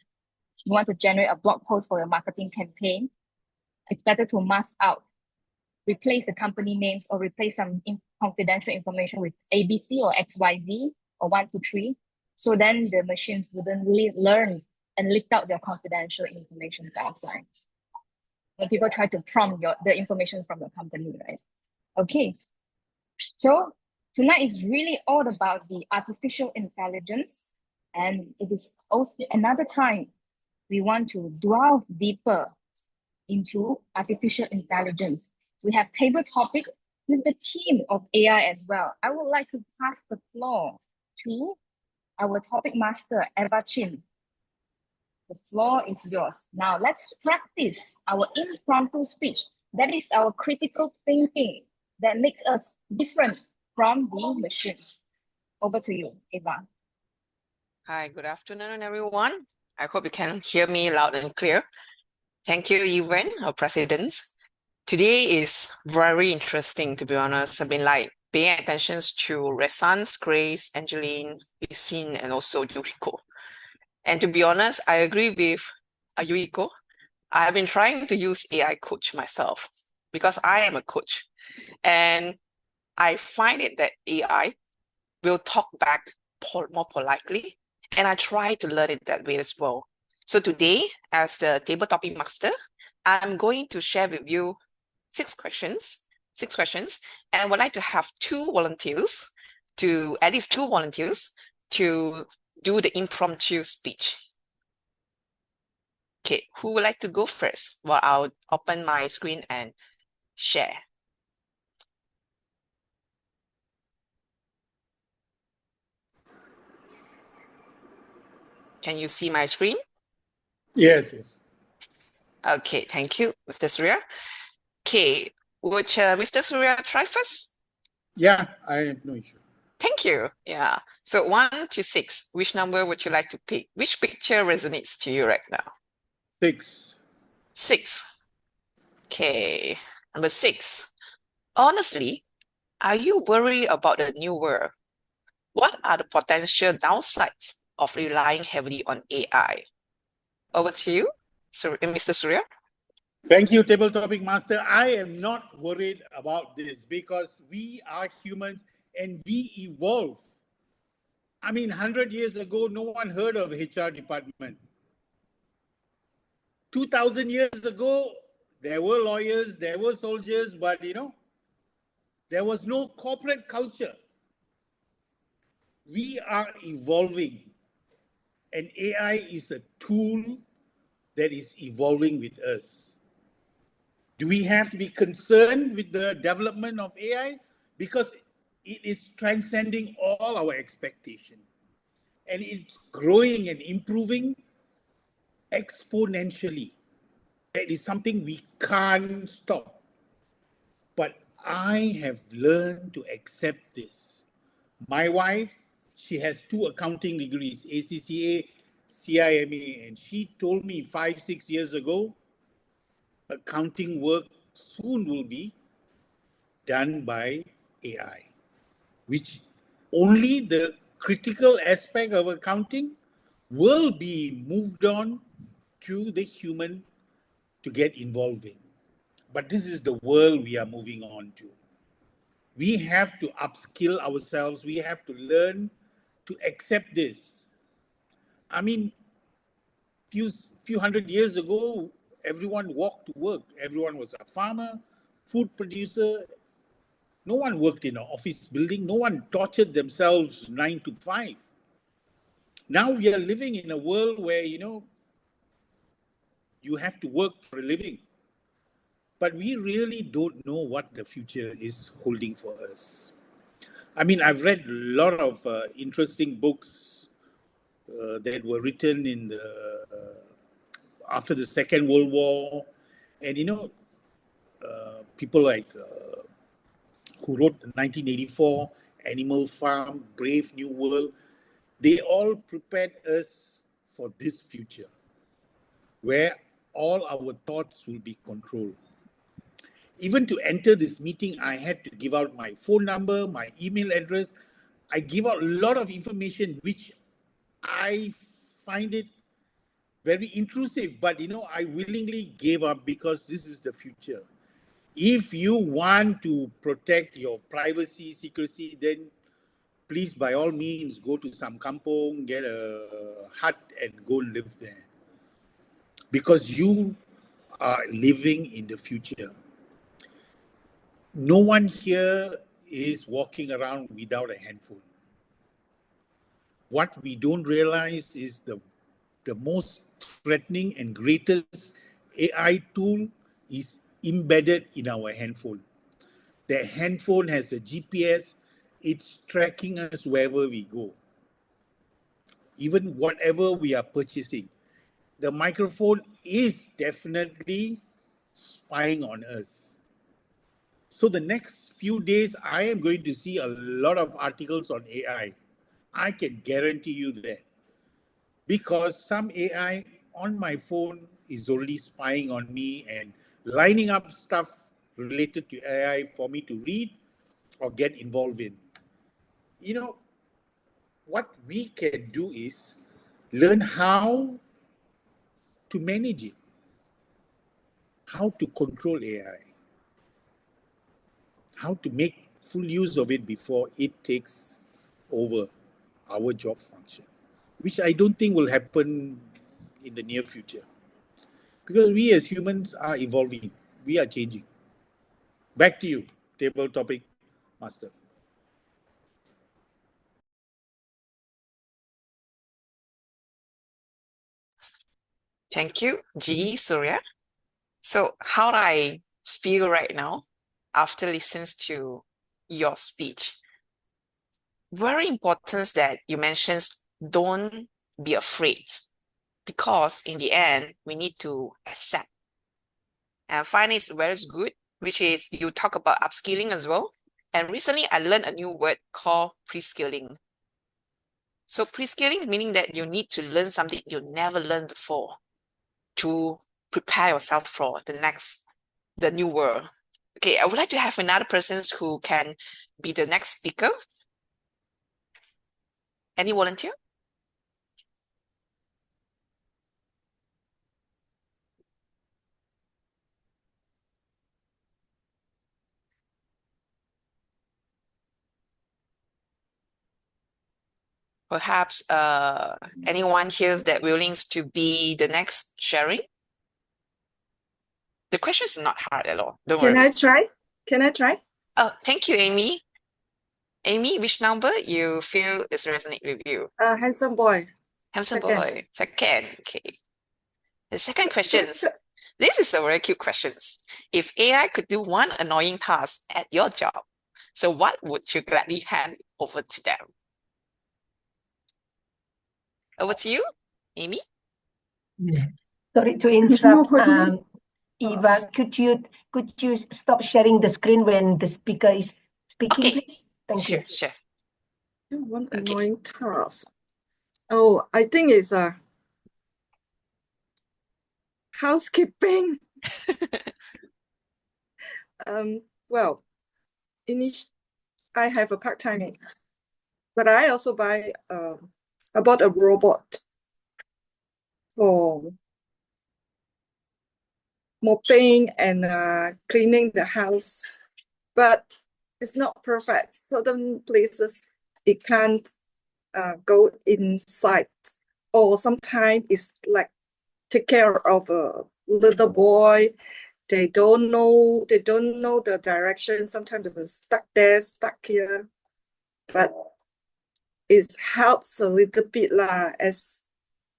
You want to generate a blog post for your marketing campaign, it's better to mask out, replace the company names or replace some confidential information with ABC or XYZ or 123. So then the machines wouldn't learn and leak out their confidential information outside when people try to prompt the information from your company, right? Okay, so tonight is really all about the artificial intelligence, and it is also another time we want to delve deeper into artificial intelligence. We have table topics with the team of AI as well. I would like to pass the floor to our topic master, Eva Chin. The floor is yours. Now let's practice our impromptu speech. That is our critical thinking that makes us different from the machines. Over to you, Eva. Hi, good afternoon, everyone. I hope you can hear me loud and clear. Thank you, Evan, our president. Today is very interesting, to be honest. I've been paying attention to Resans, Grace, Angeline, Isin, and also Yuriko. And to be honest, I agree with Yuriko. I've been trying to use AI coach myself because I am a coach. And I find it that AI will talk back more politely. And I try to learn it that way as well. So today, as the table topic master, I'm going to share with you six questions, and would like to have at least two volunteers to do the impromptu speech. Okay, who would like to go first? Well, I'll open my screen and share. Can you see my screen? Yes, yes. Okay, thank you, Mr. Surya. Okay, would Mr. Surya try first? Yeah, I have no issue. Thank you. Yeah. So 1 to 6, which number would you like to pick? Which picture resonates to you right now? 6. 6. Okay. Number 6. Honestly, are you worried about the new world? What are the potential downsides of relying heavily on AI? Over to you, Mr. Surya. Thank you, Table Topic Master. I am not worried about this because we are humans and we evolve. I mean, 100 years ago, no one heard of HR department. 2,000 years ago, there were lawyers, there were soldiers, but there was no corporate culture. We are evolving, and AI is a tool that is evolving with us. Do we have to be concerned with the development of AI? Because it is transcending all our expectations. And it's growing and improving exponentially. That is something we can't stop. But I have learned to accept this. My wife, she has 2 accounting degrees, ACCA, CIMA, and she told me 5-6 years ago, accounting work soon will be done by AI, which only the critical aspect of accounting will be moved on to the human to get involved in. But this is the world we are moving on to. We have to upskill ourselves. We have to learn to accept this. I mean, few hundred years ago, everyone walked to work. Everyone was a farmer, food producer. No one worked in an office building. No one tortured themselves 9 to 5. Now we are living in a world where, you have to work for a living. But we really don't know what the future is holding for us. I mean, I've read a lot of interesting books that were written in after the Second World War. And, people like who wrote 1984, Animal Farm, Brave New World, they all prepared us for this future where all our thoughts will be controlled. Even to enter this meeting, I had to give out my phone number, my email address. I give out a lot of information, which I find it very intrusive, but I willingly gave up because this is the future. If you want to protect your privacy, secrecy, then please, by all means, go to some kampong, get a hut and go live there. Because you are living in the future. No one here is walking around without a handphone. What we don't realize is the most threatening and greatest AI tool is embedded in our handphone. The handphone has a GPS. It's tracking us wherever we go. Even whatever we are purchasing. the microphone is definitely spying on us. So the next few days, I am going to see a lot of articles on AI. I can guarantee you that. Because some AI on my phone is already spying on me and lining up stuff related to AI for me to read or get involved in. You know, what we can do is learn how to manage it, how to control AI, how to make full use of it before it takes over our job function, which I don't think will happen in the near future. Because we as humans are evolving, we are changing. Back to you, table topic master. Thank you, G. Surya. So how do I feel right now after listening to your speech? Very important that you mentioned don't be afraid, because in the end, we need to accept. And find is very good, which is you talk about upskilling as well. And recently I learned a new word called pre-skilling. So pre-skilling meaning that you need to learn something you never learned before to prepare yourself for the new world. Okay, I would like to have another person who can be the next speaker. Any volunteer? Perhaps anyone here that willing to be the next sharing? The question is not hard at all. Don't Can worry. I try? Can I try? Oh, thank you, Amy. Amy, which number you feel is resonate with you? Handsome boy. Handsome Second. boy. Second. Okay. The second questions. This is a very cute questions. If AI could do one annoying task at your job, so what would you gladly hand over to them? Over to you, Amy. Yeah. Sorry to interrupt, Eva. Yes. Could you stop sharing the screen when the speaker is speaking, Okay. please? Thank you. Sure. One Okay. annoying task. Oh, I think it's housekeeping. Well, I have a part-time maid, but I also I bought a robot for mopping and cleaning the house, but it's not perfect. Certain places it can't go inside, or sometimes it's like take care of a little boy. They don't know the direction. Sometimes they're stuck there, stuck here, but it helps a little bit as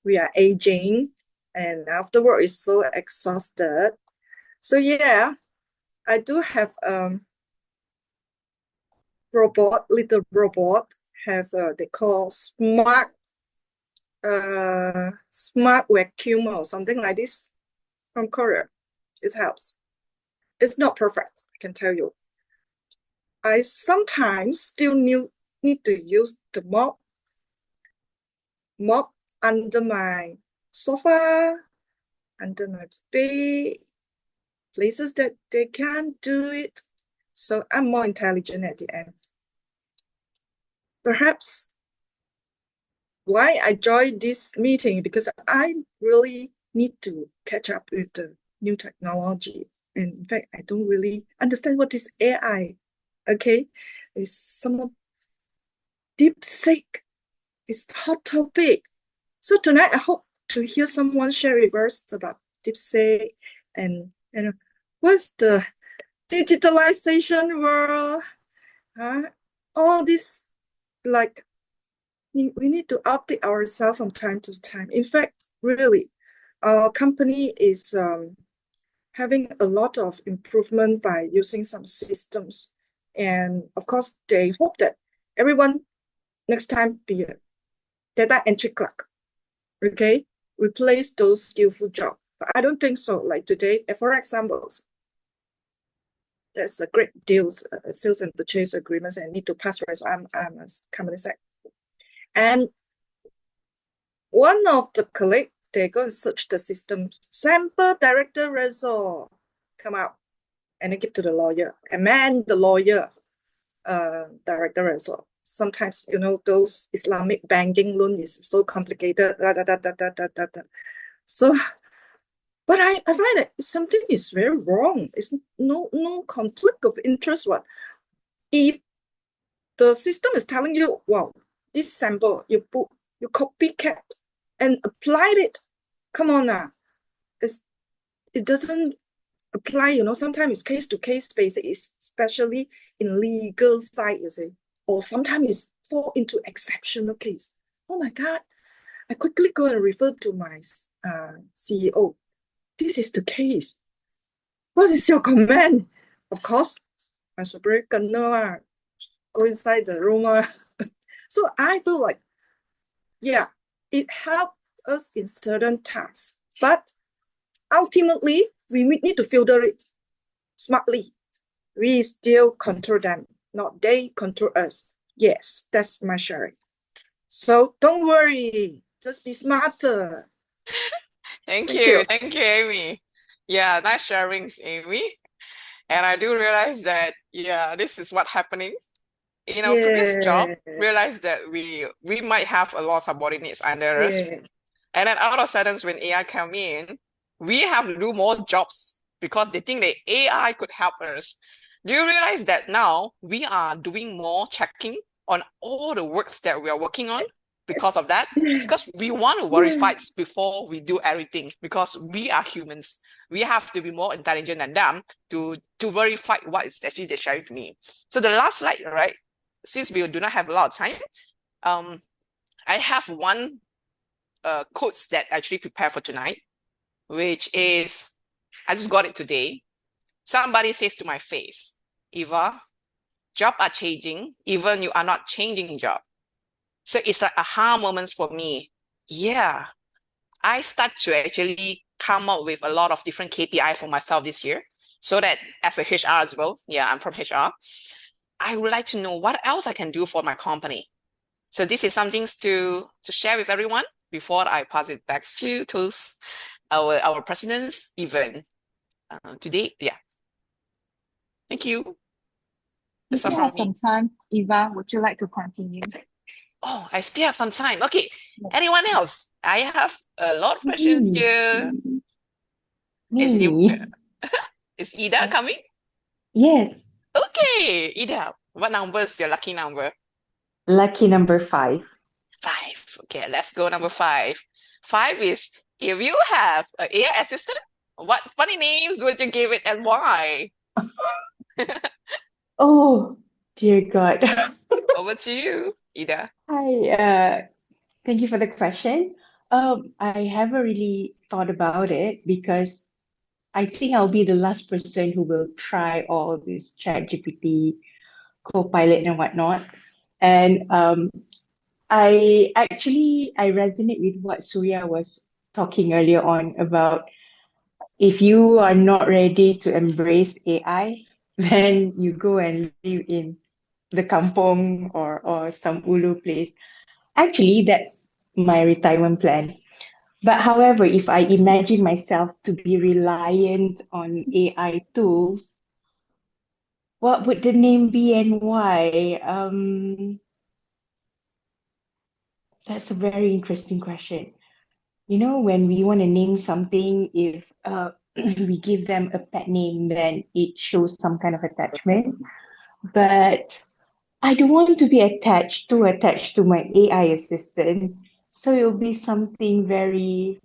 we are aging, and afterward it's so exhausted. So yeah, I do have little robot, have they call smart vacuum or something like this from Korea. It helps. It's not perfect, I can tell you. I sometimes still need to use the mop under my sofa, under my bed, places that they can't do it. So I'm more intelligent at the end. Perhaps why I joined this meeting, because I really need to catch up with the new technology. And in fact, I don't really understand what is AI. Okay, it's some deep seek. It's hot topic. So tonight I hope to hear someone share with us about deep seek and what's the digitalization world. All this, like, we need to update ourselves from time to time. In fact, really, our company is having a lot of improvement by using some systems. And of course, they hope that everyone next time be a data entry clerk. Okay? replace those skillful jobs. But I don't think so. Like today, for example, there's a great deal, sales and purchase agreements, and need to pass right. So I'm a company side. And one of the colleague, they go and search the system, sample director result come out, and they give to the lawyer. And man, the lawyer, director result. Sometimes, those Islamic banking loan is so complicated. So, but I find that something is very wrong. It's no conflict of interest. What if the system is telling you, wow, this sample you copycat and applied it? Come on now, it doesn't apply. Sometimes it's case to case basis, especially in legal side. You see, or sometimes it's fall into exceptional case. Oh my God! I quickly go and refer to my CEO. This is the case. What is your comment? Of course, my superior gonna go inside the room. So I feel like, yeah, it helps us in certain tasks, but ultimately we need to filter it smartly. We still control them, not they control us. Yes, that's my sharing. So don't worry, just be smarter. Thank you. Thank you, Amy. Yeah, nice sharings, Amy. And I do realize that, yeah, this is what happening. In our previous job, realize that we might have a lot of subordinates under us. And then all of a sudden, when AI come in, we have to do more jobs because they think that AI could help us. Do you realize that now we are doing more checking on all the works that we are working on because of that? Because we want to verify before we do everything, because we are humans. We have to be more intelligent than them to verify what is actually they're sharing to me. So the last slide, right? Since we do not have a lot of time, I have one quotes that I actually prepared for tonight, which is, I just got it today. Somebody says to my face, Eva, jobs are changing, even you are not changing job. So it's like aha moments for me. Yeah, I start to actually come up with a lot of different KPI for myself this year, so that as a HR as well, yeah, I'm from HR, I would like to know what else I can do for my company. So this is something to share with everyone before I pass it back to our president's event today. Yeah. Thank you. We still have some time. Eva, would you like to continue? Oh, I still have some time. Okay. Yes. Anyone else? I have a lot of questions here. Is Ida coming? Yes. Okay, Ida, what number is your lucky number? Lucky number 5. 5. Okay, let's go number 5. 5 is, if you have an AI assistant, what funny names would you give it and why? Oh, dear God. Over to you, Ida. Hi, thank you for the question. I haven't really thought about it because I think I'll be the last person who will try all this ChatGPT, Copilot and whatnot. And I resonate with what Surya was talking earlier on about if you are not ready to embrace AI, then you go and live in the kampong or some ulu place. Actually, that's my retirement plan. But however, if I imagine myself to be reliant on AI tools, what would the name be and why? That's a very interesting question. When we want to name something, if we give them a pet name, then it shows some kind of attachment. But I don't want to be attached to my AI assistant. So it'll be something very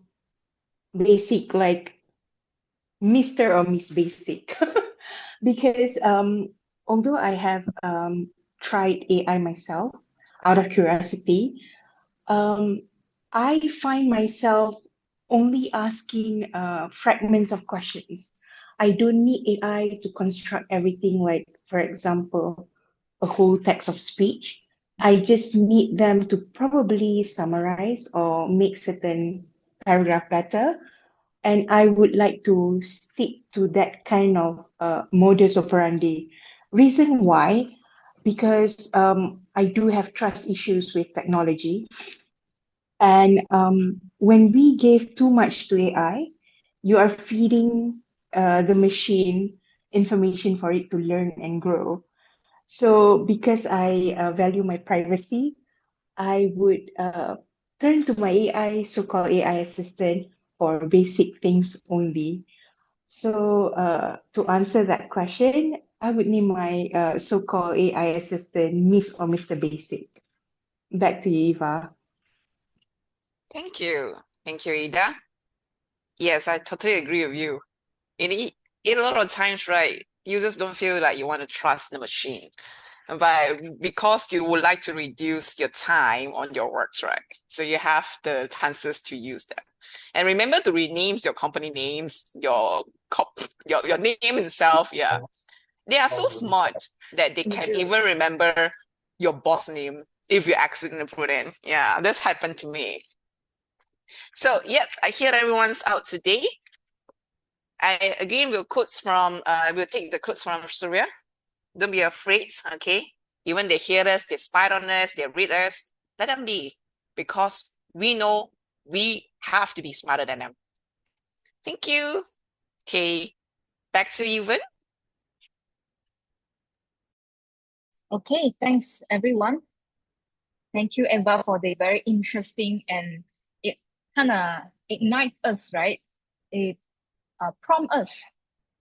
basic, like Mr. or Miss Basic. Because although I have tried AI myself out of curiosity, I find myself only asking fragments of questions. I don't need AI to construct everything, like, for example, a whole text of speech. I just need them to probably summarize or make certain paragraph better. And I would like to stick to that kind of modus operandi. Reason why? Because I do have trust issues with technology. And when we give too much to AI, you are feeding the machine information for it to learn and grow. So because I value my privacy, I would turn to my AI, so-called AI assistant, for basic things only. So to answer that question, I would name my so-called AI assistant Miss or Mr. Basic. Back to you, Eva. Thank you. Thank you, Ida. Yes, I totally agree with you. A lot of times, right, users don't feel like you want to trust the machine, but because you would like to reduce your time on your works, right? So you have the chances to use them. And remember to rename your company names, your name itself. Yeah, they are so smart that they can even remember your boss name if you accidentally put in. Yeah, this happened to me. So yes, I hear everyone's out today. I again will we'll take the quotes from Surya. Don't be afraid, okay? Even they hear us, they spy on us, they read us, let them be, because we know we have to be smarter than them. Thank you. Okay, back to you, Vin. Okay, thanks everyone. Thank you, Eva, for the very interesting, and it kind of ignite us, right? It prompt us.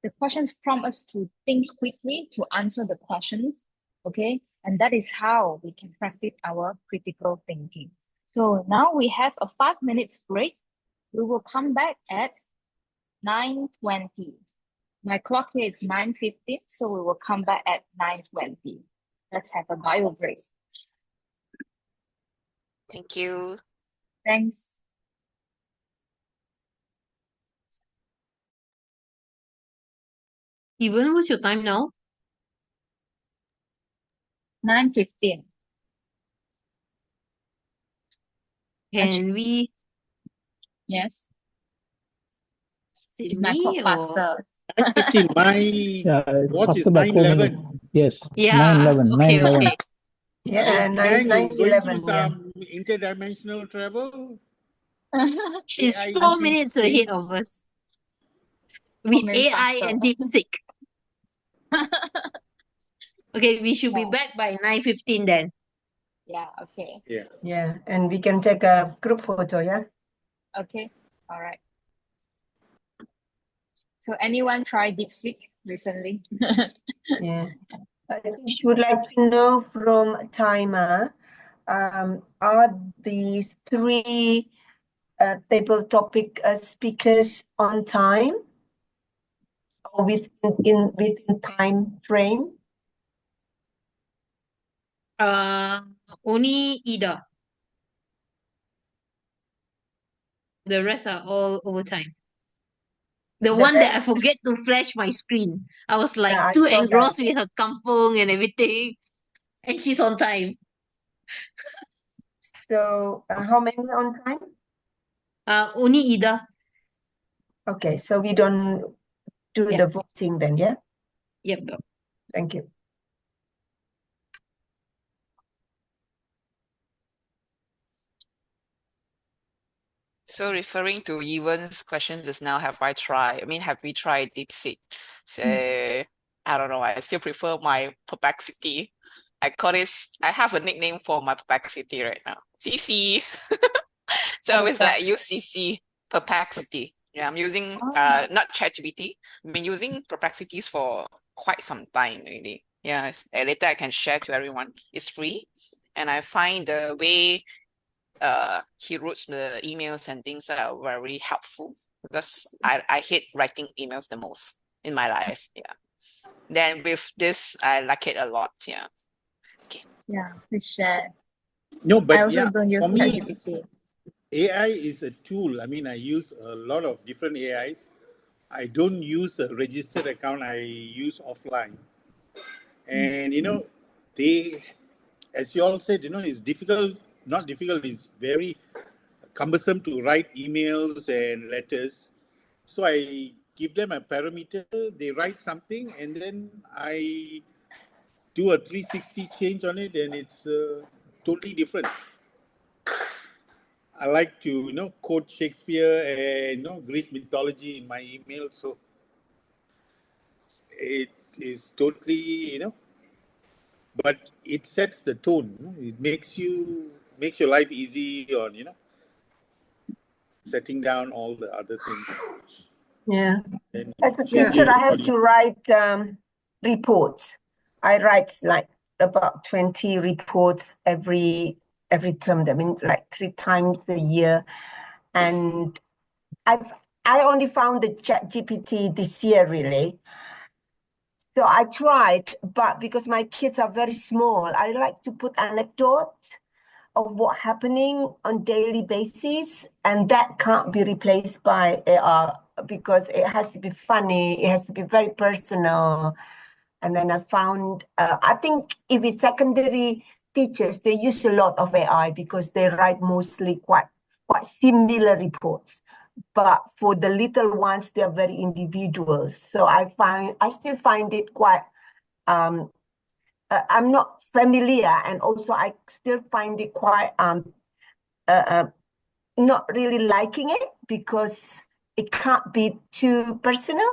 The questions prompt us to think quickly to answer the questions, okay? And that is how we can practice our critical thinking. So now we have a 5 minutes break. We will come back at 9:20. My clock here is 9:15, so we will come back at 9:20. Let's have a bio break. Thank you. Thanks. Even what's your time now? 9:15. Can we, Yes. is it Is my clock me or? faster? 15. My Yeah, watch is faster by 4 minutes. 9:11. Yes, Yeah, 9:11, okay, 9:11. okay. Yeah, Penang is going through 9/11, yeah. some interdimensional travel. She's AI 4 increase minutes ahead of speeds. us with minutes AI faster. and DeepSeek. Okay, we should be back by 9:15 then. Yeah, okay. Yeah. Yeah, and we can take a group photo, yeah? Okay, all right. So anyone try DeepSeek recently? Yeah. I would like to know from Timer, are these three table topic speakers on time or within time frame? Only Ida. The rest are all overtime. The one that I rest- forget to flash my screen. I was like Yeah, I too saw that. engrossed with her kampung and everything. And she's on time. So how many on time? Only Ida. Okay, so we don't do Yeah. the voting then, yeah? Yep. Thank you. So referring to Ewan's question just now, have we tried DeepSeek? So I don't know, I still prefer my perplexity. I have a nickname for my perplexity right now. CC. So I What always is that? use CC, perplexity. Yeah, I'm using not ChatGPT. I've been using perplexities for quite some time already. Yeah, later I can share to everyone. It's free, and I find the way he writes the emails and things are very helpful, because I hate writing emails the most in my life. Yeah. Then with this, I like it a lot. Yeah. Okay. Yeah, please share. No, I but also yeah, don't use for me, ChatGPT. AI is a tool. I mean, I use a lot of different AIs. I don't use a registered account. I use offline. And, they, as you all said, it's difficult, not difficult, it's very cumbersome to write emails and letters. So I give them a parameter, they write something, and then I do a 360 change on it, and it's totally different. I like to, quote Shakespeare and, Greek mythology in my email. So it is totally, but it sets the tone. It makes your life easy on, setting down all the other things. Yeah. And As a Yeah. teacher, I have to write reports. I write like about 20 reports every term. I mean, like 3 times a year. And I only found the ChatGPT this year, really. So I tried, but because my kids are very small, I like to put anecdotes of what happening on daily basis, and that can't be replaced by AR because it has to be funny, it has to be very personal. And then I found, I think if it's secondary teachers, they use a lot of AI because they write mostly quite similar reports. But for the little ones, they're very individual. So I still find it quite, I'm not familiar, and also I still find it quite not really liking it because it can't be too personal.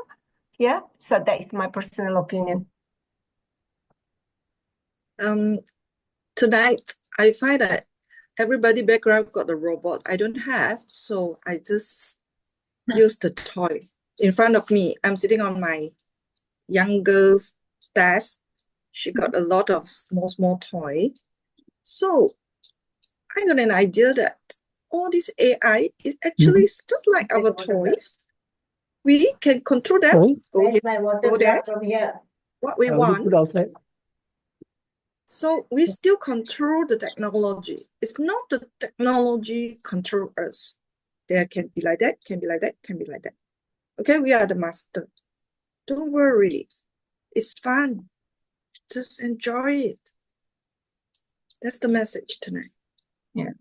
Yeah, so that is my personal opinion. Tonight I find that everybody background got a robot. I don't have, so I just use the toy in front of me. I'm sitting on my young girl's desk. She got a lot of small toy. So I got an idea that all this AI is actually just like our toys. We can control them. Sorry? Go here, go there. From here. What we I'll want. put outside. So we still control the technology. It's not the technology control us. There can be like that, can be like that, can be like that. Okay, we are the master. Don't worry. It's fun. Just enjoy it. That's the message tonight. Yeah.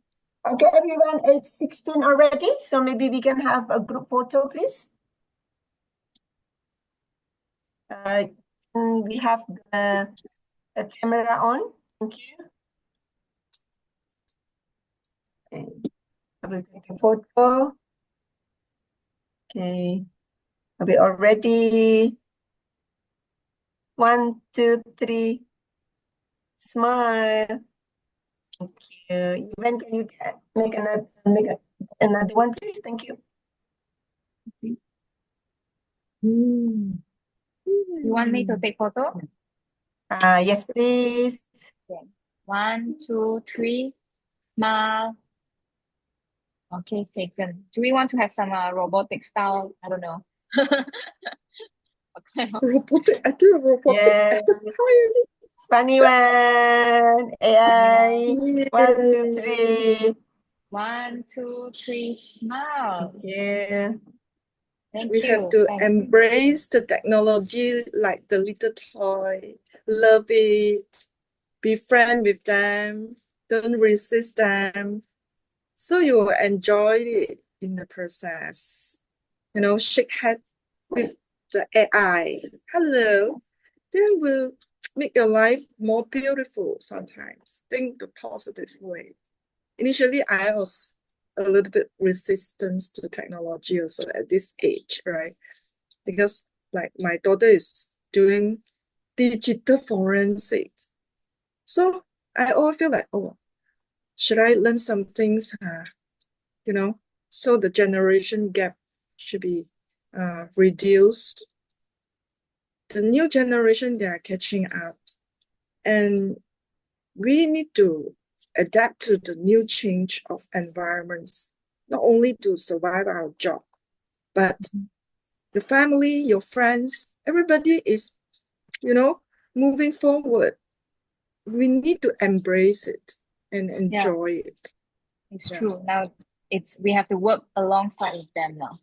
Okay, everyone, it's 16 already, so maybe we can have a group photo, please. We have the camera on. Thank you. Okay. I will take a photo. Okay. Are we all ready? 1, 2, 3. Smile. Thank you. Even can you make another one, please? Thank you. You want me to take photo? Yes, please. Okay. 1, 2, 3. Smile. Okay, taken. Do we want to have some robotic style? I don't know. Okay. Robotic. I do a robotic. Yes. Funny one. AI. 1, 2, 3. 1, 2, 3. Smile. Yeah. Thank We you. have to Thanks. embrace the technology like the little toy. Love it. Be friend with them. Don't resist them. So you will enjoy it in the process. Shake head with the AI. Hello. That will make your life more beautiful sometimes. Think the positive way. Initially, I was a little bit resistant to technology also at this age, right? Because like my daughter is doing digital forensics. So I all feel like, oh, should I learn some things, so the generation gap should be reduced. The new generation, they are catching up. And we need to adapt to the new change of environments, not only to survive our job, but the family, your friends, everybody is, moving forward. We need to embrace it and enjoy it. It's Yeah. true. Now we have to work alongside with them now.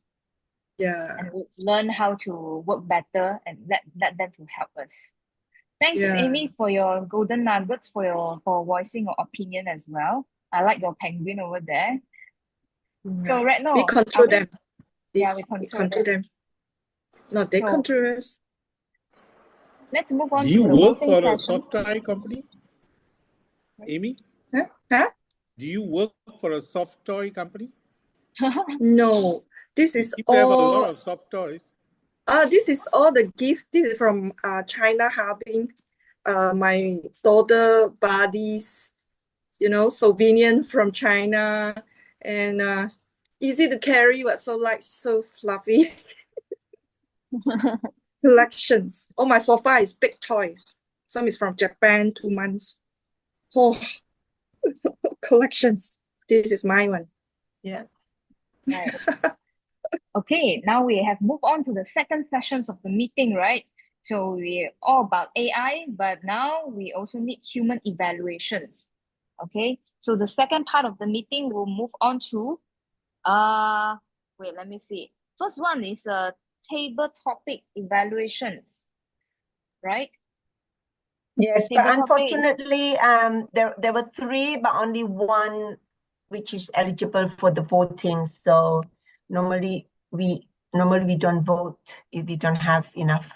Yeah. And we learn how to work better and let them to help us. Thanks, Yeah. Amy, for your golden nuggets, for voicing your opinion as well. I like your penguin over there. So right now, We control are we? them. Yeah, we We control control them. them. No, they So control us. let's move Do on to you the work voting for a session. software company, Amy? Huh? Huh? Do you work for a soft toy company? No, this is People have a lot all. of soft toys. This is all the gift. This is from China Harbin. My daughter buddies, souvenir from China, and easy to carry, but so light, so fluffy. Collections. Oh, my sofa is big toys. Some is from Japan, 2 months. Oh, collections. This is my one. Yeah. Right. Okay, now we have moved on to the second sessions of the meeting, right? So we're all about AI, but now we also need human evaluations. Okay, so the second part of the meeting will move on to, wait, let me see. First one is table topic evaluations, right? Yes, but Table topic is, unfortunately, there were three, but only one which is eligible for the voting. So normally we don't vote if we don't have enough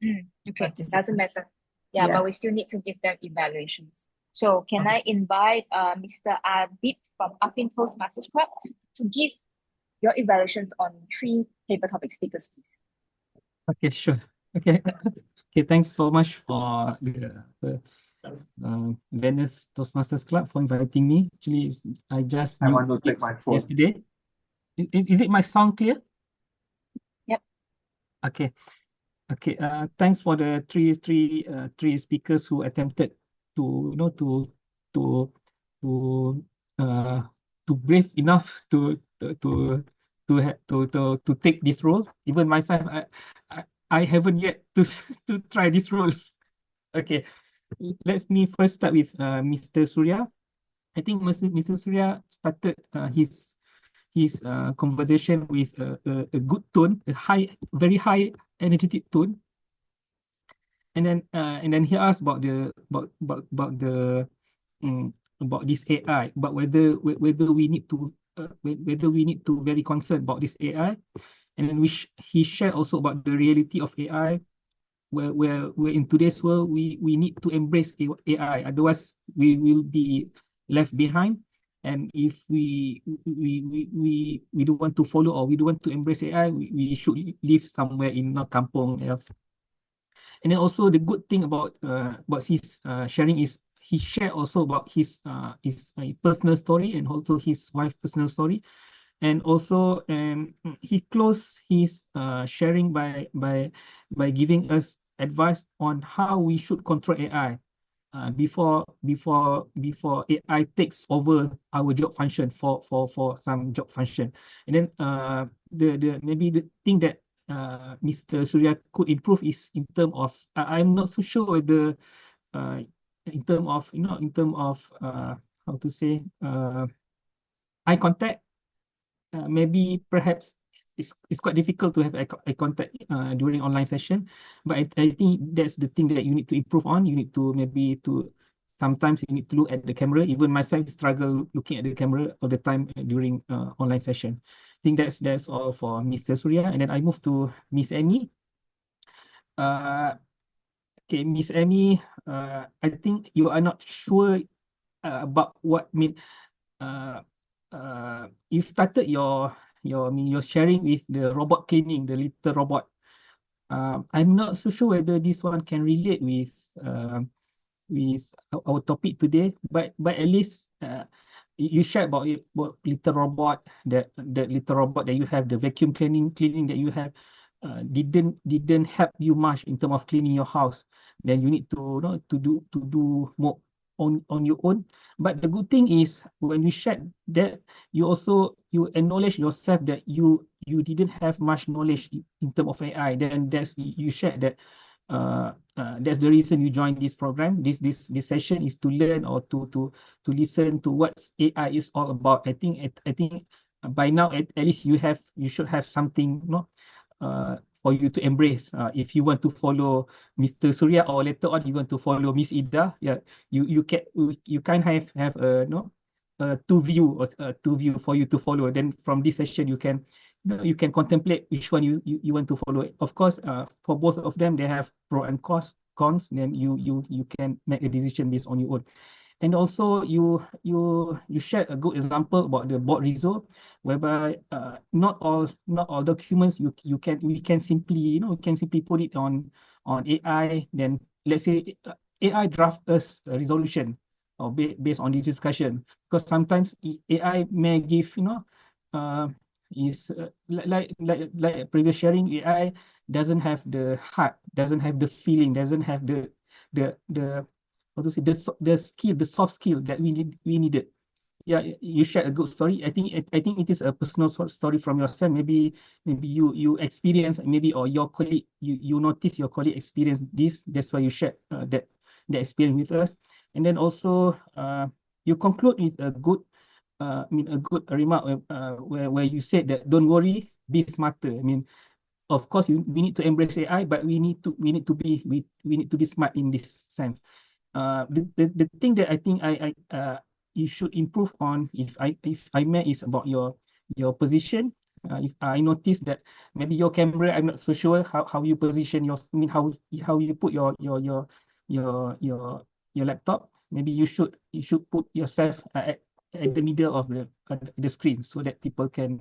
okay, doesn't participants. matter. Yeah, Yeah. but we still need to give them evaluations. So can I invite Mr. Adip from Affin Toastmasters Club to give your evaluations on 3 table topic speakers, please? Okay, sure. Okay. Okay, thanks so much for the Venice Toastmasters Club for inviting me. Actually, I just I knew want to take it my phone. yesterday. Is it my sound clear? Yep. Okay. Okay. Thanks for the three speakers who attempted to to to uh to brave enough to take this role. Even myself, I haven't yet to try this role. Okay. Let me first start with Mr. Surya. I think Mr. Surya started his conversation with a good tone, very high energetic tone, and then he asked about about this AI, but whether we need to very concerned about this AI, and then he shared also about the reality of AI, where in today's world we need to embrace AI, otherwise we will be left behind. And if we don't want to follow, or we don't want to embrace AI, we should live somewhere in not kampong else. And then also the good thing about his sharing is he shared also about his personal story, and also his wife's personal story. And also he closed his sharing by giving us advice on how we should control AI before AI takes over our job function for some job function. And then the maybe the thing that Mr. Surya could improve is in term of I'm not so sure whether in term of how to say eye contact. Maybe perhaps it's quite difficult to have eye contact during online session, but I think that's the thing that you need to improve on. You need to sometimes you need to look at the camera. Even myself struggle looking at the camera all the time during online session. I think that's all for Mr. Surya. And then I move to Miss Amy. Okay, Miss Amy, I think you are not sure about what mean you started your sharing with the robot cleaning, the little robot. I'm not so sure whether this one can relate with our topic today, but at least you shared about it, about little robot, that little robot that you have, the vacuum cleaning that you have, didn't help you much in terms of cleaning your house. Then you need to do more on your own. But the good thing is when you shared that, you acknowledge yourself that you didn't have much knowledge in terms of AI. Then you shared that that's the reason you joined this program. This session is to learn, or to listen to what AI is all about. I think by now at least you should have something for you to embrace. If you want to follow Mr. Surya, or later on you want to follow Miss Ida, yeah, you can have two view or two view for you to follow. Then from this session, you can you can contemplate which one you want to follow. Of course, for both of them, they have pro and cons. Then you can make a decision based on your own. And also you shared a good example about the board result, whereby not all documents we can simply we can simply put it on AI. Then let's say AI draft us a resolution or based on this discussion, because sometimes AI may give is like previous sharing, AI doesn't have the heart, doesn't have the feeling, doesn't have the how to say the skill, the soft skill that we needed. Yeah, you shared a good story. I think it is a personal story from yourself. Maybe you experience, maybe, or your colleague, you notice your colleague experienced this. That's why you shared that experience with us. And then also you conclude with a good a good remark where you said that don't worry, be smarter. I mean, of course we need to embrace AI, but we need to be smart in this sense. The thing that I think you should improve on, if I may, is about your position. If I notice that maybe your camera, I'm not so sure how you position your, I mean, how you put your laptop. Maybe you should put yourself at the middle of the screen, so that people can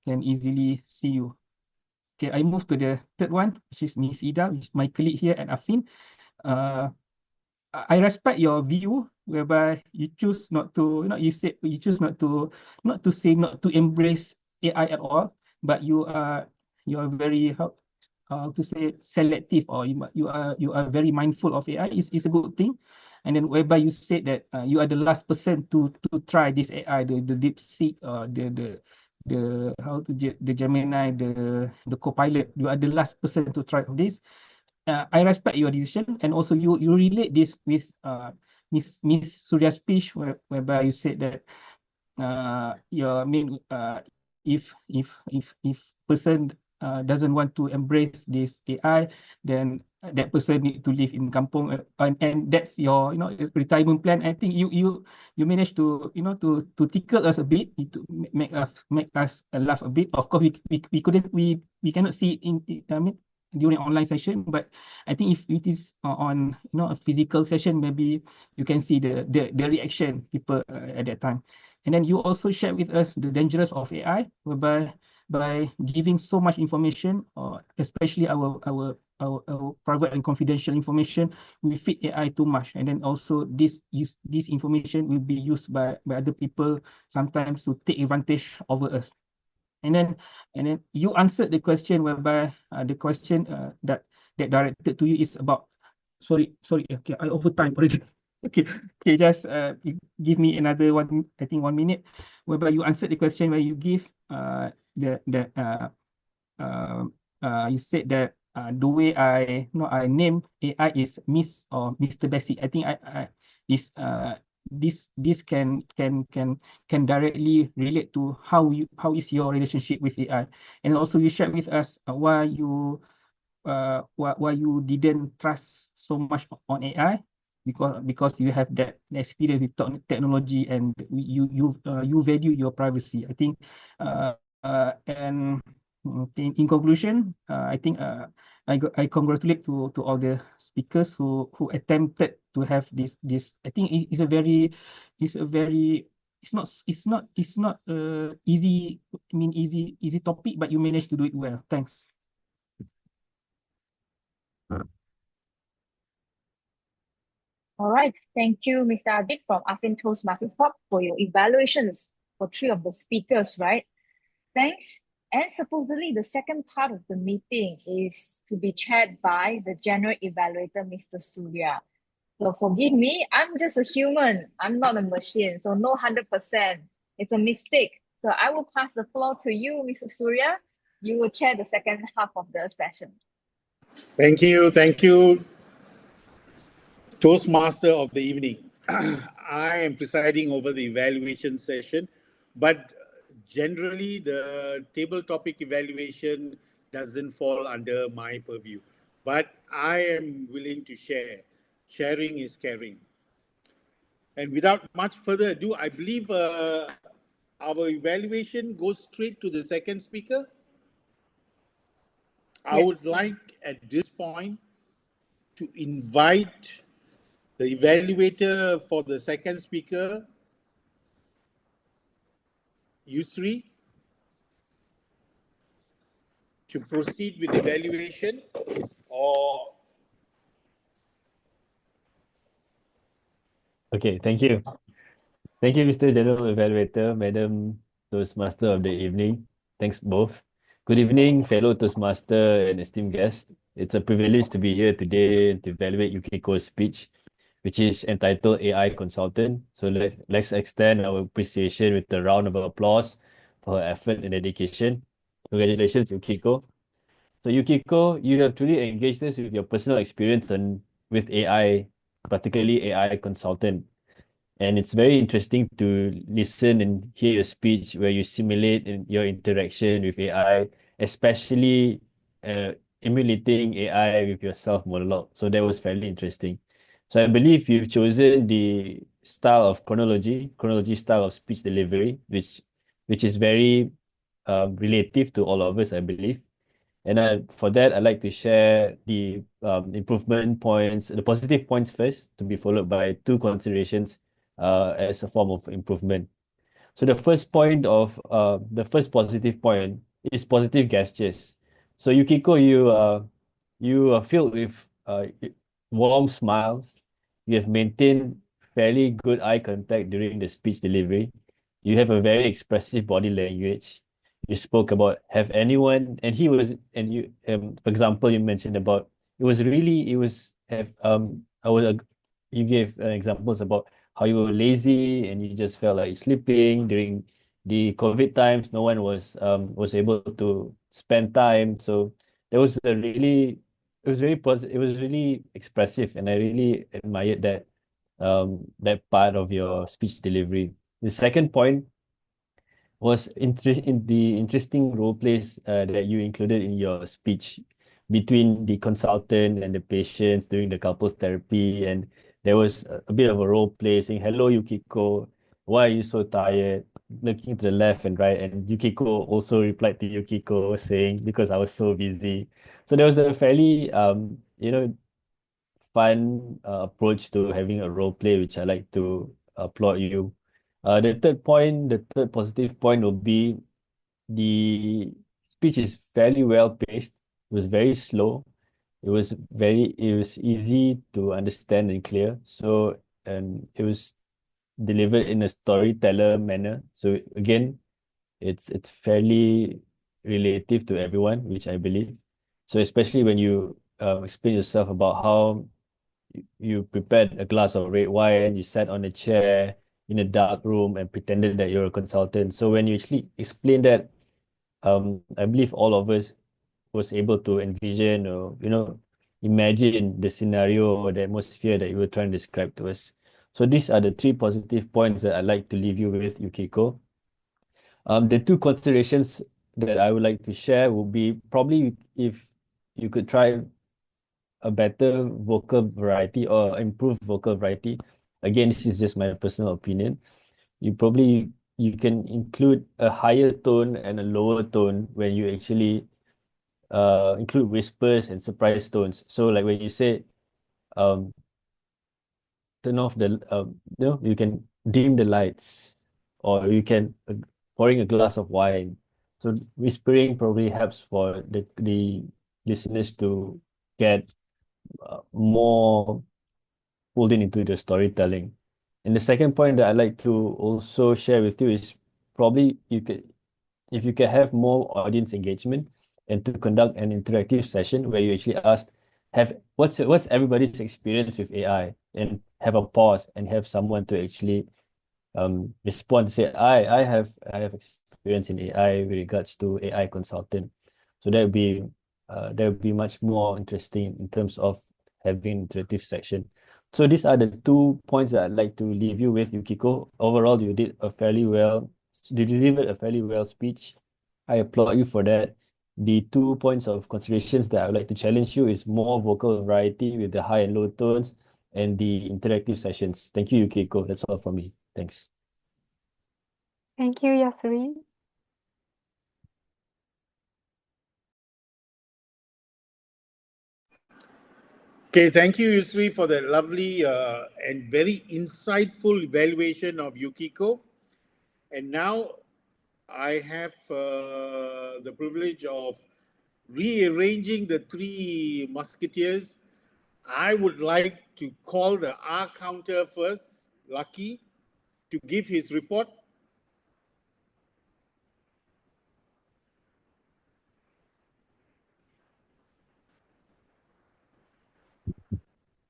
can easily see you. Okay, I move to the third one, which is Miss Ida, which is my colleague here at Afin. I respect your view, whereby you choose not to, you choose not to embrace AI at all, but you are very how to say selective, or you are very mindful of AI. Is a good thing. And then whereby you said that you are the last person to try this AI, the DeepSeek, the Gemini, the Copilot. You are the last person to try this. I respect your decision, and also you relate this with Miss Surya's speech, whereby you said that I mean, if person doesn't want to embrace this AI, then that person need to live in kampung, and that's your retirement plan. I think you managed to to tickle us a bit, to make us laugh a bit. Of course, we couldn't we cannot see it I mean, during online session, but I think if it is on a physical session, maybe you can see the reaction people at that time. And then you also shared with us the dangers of AI, whereby by giving so much information, or especially our private and confidential information, we feed AI too much, and then also this information will be used by other people sometimes to take advantage over us. And then you answered the question, whereby the question that directed to you is about, sorry, okay, I overtime already. Okay, just give me another one, I think 1 minute, whereby you answered the question where you give you said that the way I name AI is Miss or Mr. Bessie. I think I this can directly relate to how is your relationship with AI. And also you shared with us why you didn't trust so much on AI, because you have that experience with technology, and you value your privacy. I think and in conclusion, I think I congratulate to all the speakers who attempted to have this. I think it's a very it's not easy. I mean, easy topic, but you managed to do it well. Thanks. All right. Thank you, Mr. Adit from Afin Toastmasters Club, for your evaluations for 3 of the speakers, right? Thanks. And supposedly the second part of the meeting is to be chaired by the general evaluator, Mr. Surya. So forgive me, I'm just a human. I'm not a machine. So no 100%. It's a mistake. So I will pass the floor to you, Mr. Surya. You will chair the second half of the session. Thank you. Toastmaster of the evening. I am presiding over the evaluation session, but generally the table topic evaluation doesn't fall under my purview. But I am willing to share. Sharing is caring. And without much further ado, I believe our evaluation goes straight to the second speaker. I would Yes. like at this point to invite the evaluator for the second speaker, Yusri, to proceed with evaluation. Or Okay, thank you. Thank you, Mr. General Evaluator, Madam Toastmaster of the evening. Thanks both. Good evening, fellow Toastmaster and esteemed guests. It's a privilege to be here today to evaluate Yukiko's speech, which is entitled AI Consultant. So let's extend our appreciation with a round of applause for her effort and dedication. Congratulations, Yukiko. So Yukiko, you have truly engaged us with your personal experience with AI, particularly AI Consultant. And it's very interesting to listen and hear your speech where you simulate your interaction with AI, especially uh, emulating AI with your self monologue. So that was fairly interesting. So I believe you've chosen the style of chronology style of speech delivery, which is very relative to all of us, I believe. And for that, I'd like to share the improvement points, the positive points first, to be followed by two considerations as a form of improvement. So the first positive point is positive gestures. So Yukiko, you are filled with warm smiles. You have maintained fairly good eye contact during the speech delivery. You have a very expressive body language. You spoke about have anyone, and he was, and you, for example, you mentioned about it was have I was you gave examples about how you were lazy and you just felt like sleeping during the COVID times. No one was able to spend time. So there was a really it was very positive. It was really expressive, and I really admired that part of your speech delivery. The second point was in the interesting role plays that you included in your speech between the consultant and the patients during the couples therapy, and there was a bit of a role play saying, "Hello, Yukiko, why are you so tired?" Looking to the left and right, and Yukiko also replied to Yukiko saying, "Because I was so busy." So there was a fairly fun approach to having a role play, which I like to applaud you. The third positive point will be the speech is fairly well paced. It was very slow. It was easy to understand and clear. So, and it was delivered in a storyteller manner. So again, it's fairly relative to everyone, which I believe. So especially when you explain yourself about how you prepared a glass of red wine, you sat on a chair in a dark room and pretended that you're a consultant. So when you actually explain that, I believe all of us was able to envision or imagine the scenario or the atmosphere that you were trying to describe to us. So these are the three positive points that I'd like to leave you with, Yukiko. The two considerations that I would like to share would be probably if you could try a better vocal variety or improve vocal variety. Again, this is just my personal opinion. You can include a higher tone and a lower tone when you actually include whispers and surprise tones. So like when you say um turn off you can dim the lights, or you can pouring a glass of wine. So whispering probably helps for the listeners to get more pulled into the storytelling. And the second point that I'd like to also share with you is probably if you can have more audience engagement and to conduct an interactive session where you actually ask, what's everybody's experience with AI, and have a pause and have someone to actually respond to say, I have experience in AI with regards to AI consultant. So that would be much more interesting in terms of having interactive section. So these are the 2 points that I'd like to leave you with, Yukiko. Overall, you delivered a fairly well speech. I applaud you for that. The 2 points of considerations that I would like to challenge you is more vocal variety with the high and low tones, and the interactive sessions. Thank you, Yukiko. That's all from me. Thanks. Thank you, Yasri. Okay, thank you, Yusri, for that lovely and very insightful evaluation of Yukiko. And now I have the privilege of rearranging the three musketeers. I would like to call the R counter first, Lucky, to give his report.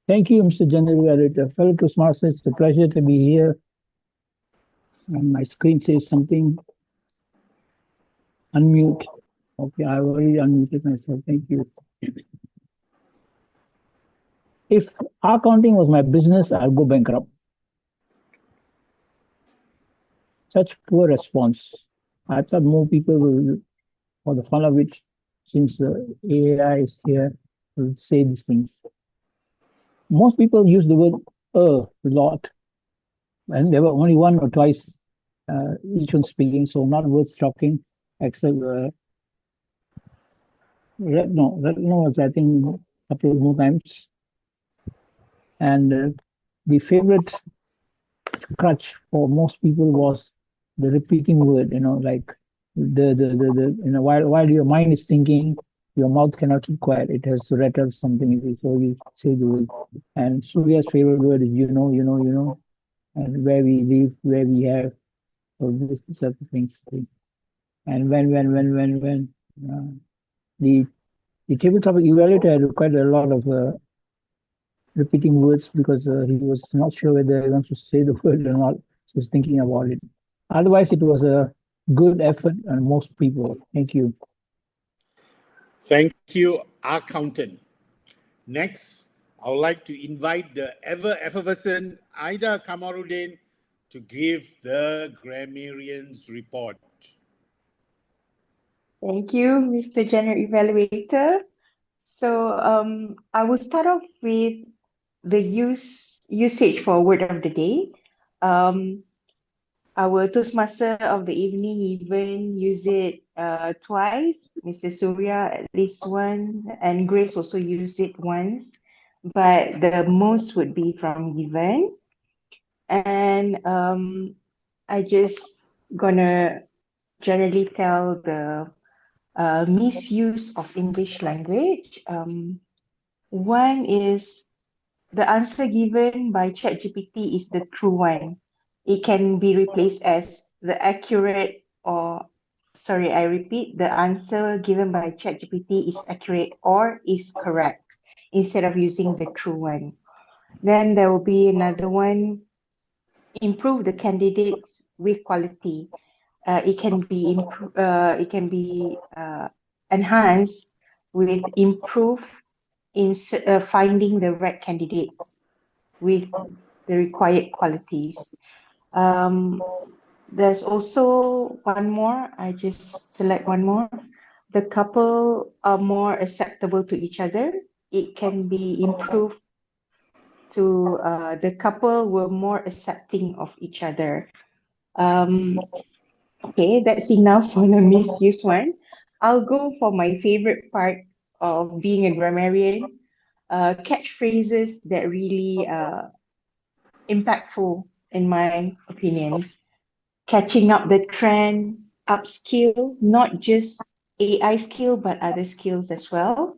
Thank you, Mr. General Editor. Fellow Toastmasters, it's a pleasure to be here. And my screen says something. Unmute. Okay, I already unmuted myself. Thank you. If accounting was my business, I'd go bankrupt. Such poor response. I thought more people will, for the fun of it, since the AI is here, will say these things. Most people use the word a lot, and there were only one or twice each one speaking, so not worth talking, except Retno was, I think, a couple of more times. And the favorite crutch for most people was the repeating word, like while your mind is thinking, your mouth cannot keep quiet. It has to rattle something, so you say the word. And Surya's favorite word is and where we live, where we have, so this sort of things. And when the tabletop evaluator had quite a lot of repeating words because he was not sure whether he wants to say the word or not. So he was thinking about it. Otherwise, it was a good effort on most people. Thank you. Thank you, accountant. Next, I would like to invite the ever effervescent Aida Kamarudin to give the grammarian's report. Thank you, Mr. General Evaluator. So I will start off with the usage for word of the day. Our Toastmaster of the evening even used it twice. Mr. Surya at least one, and Grace also used it once. But the most would be from Given. And I just gonna generally tell the misuse of English language. One is the answer given by ChatGPT is the true one. It can be replaced as the accurate or, sorry, I repeat, the answer given by ChatGPT is accurate or is correct instead of using the true one. Then there will be another one, improve the candidates with quality. It can be enhanced with improve in finding the right candidates with the required qualities. There's also one more. I just select one more. The couple are more acceptable to each other. It can be improved to the couple were more accepting of each other. Okay, that's enough for the misused one. I'll go for my favorite part of being a grammarian, catchphrases that really impactful in my opinion. Catching up the trend, upskill, not just AI skill, but other skills as well.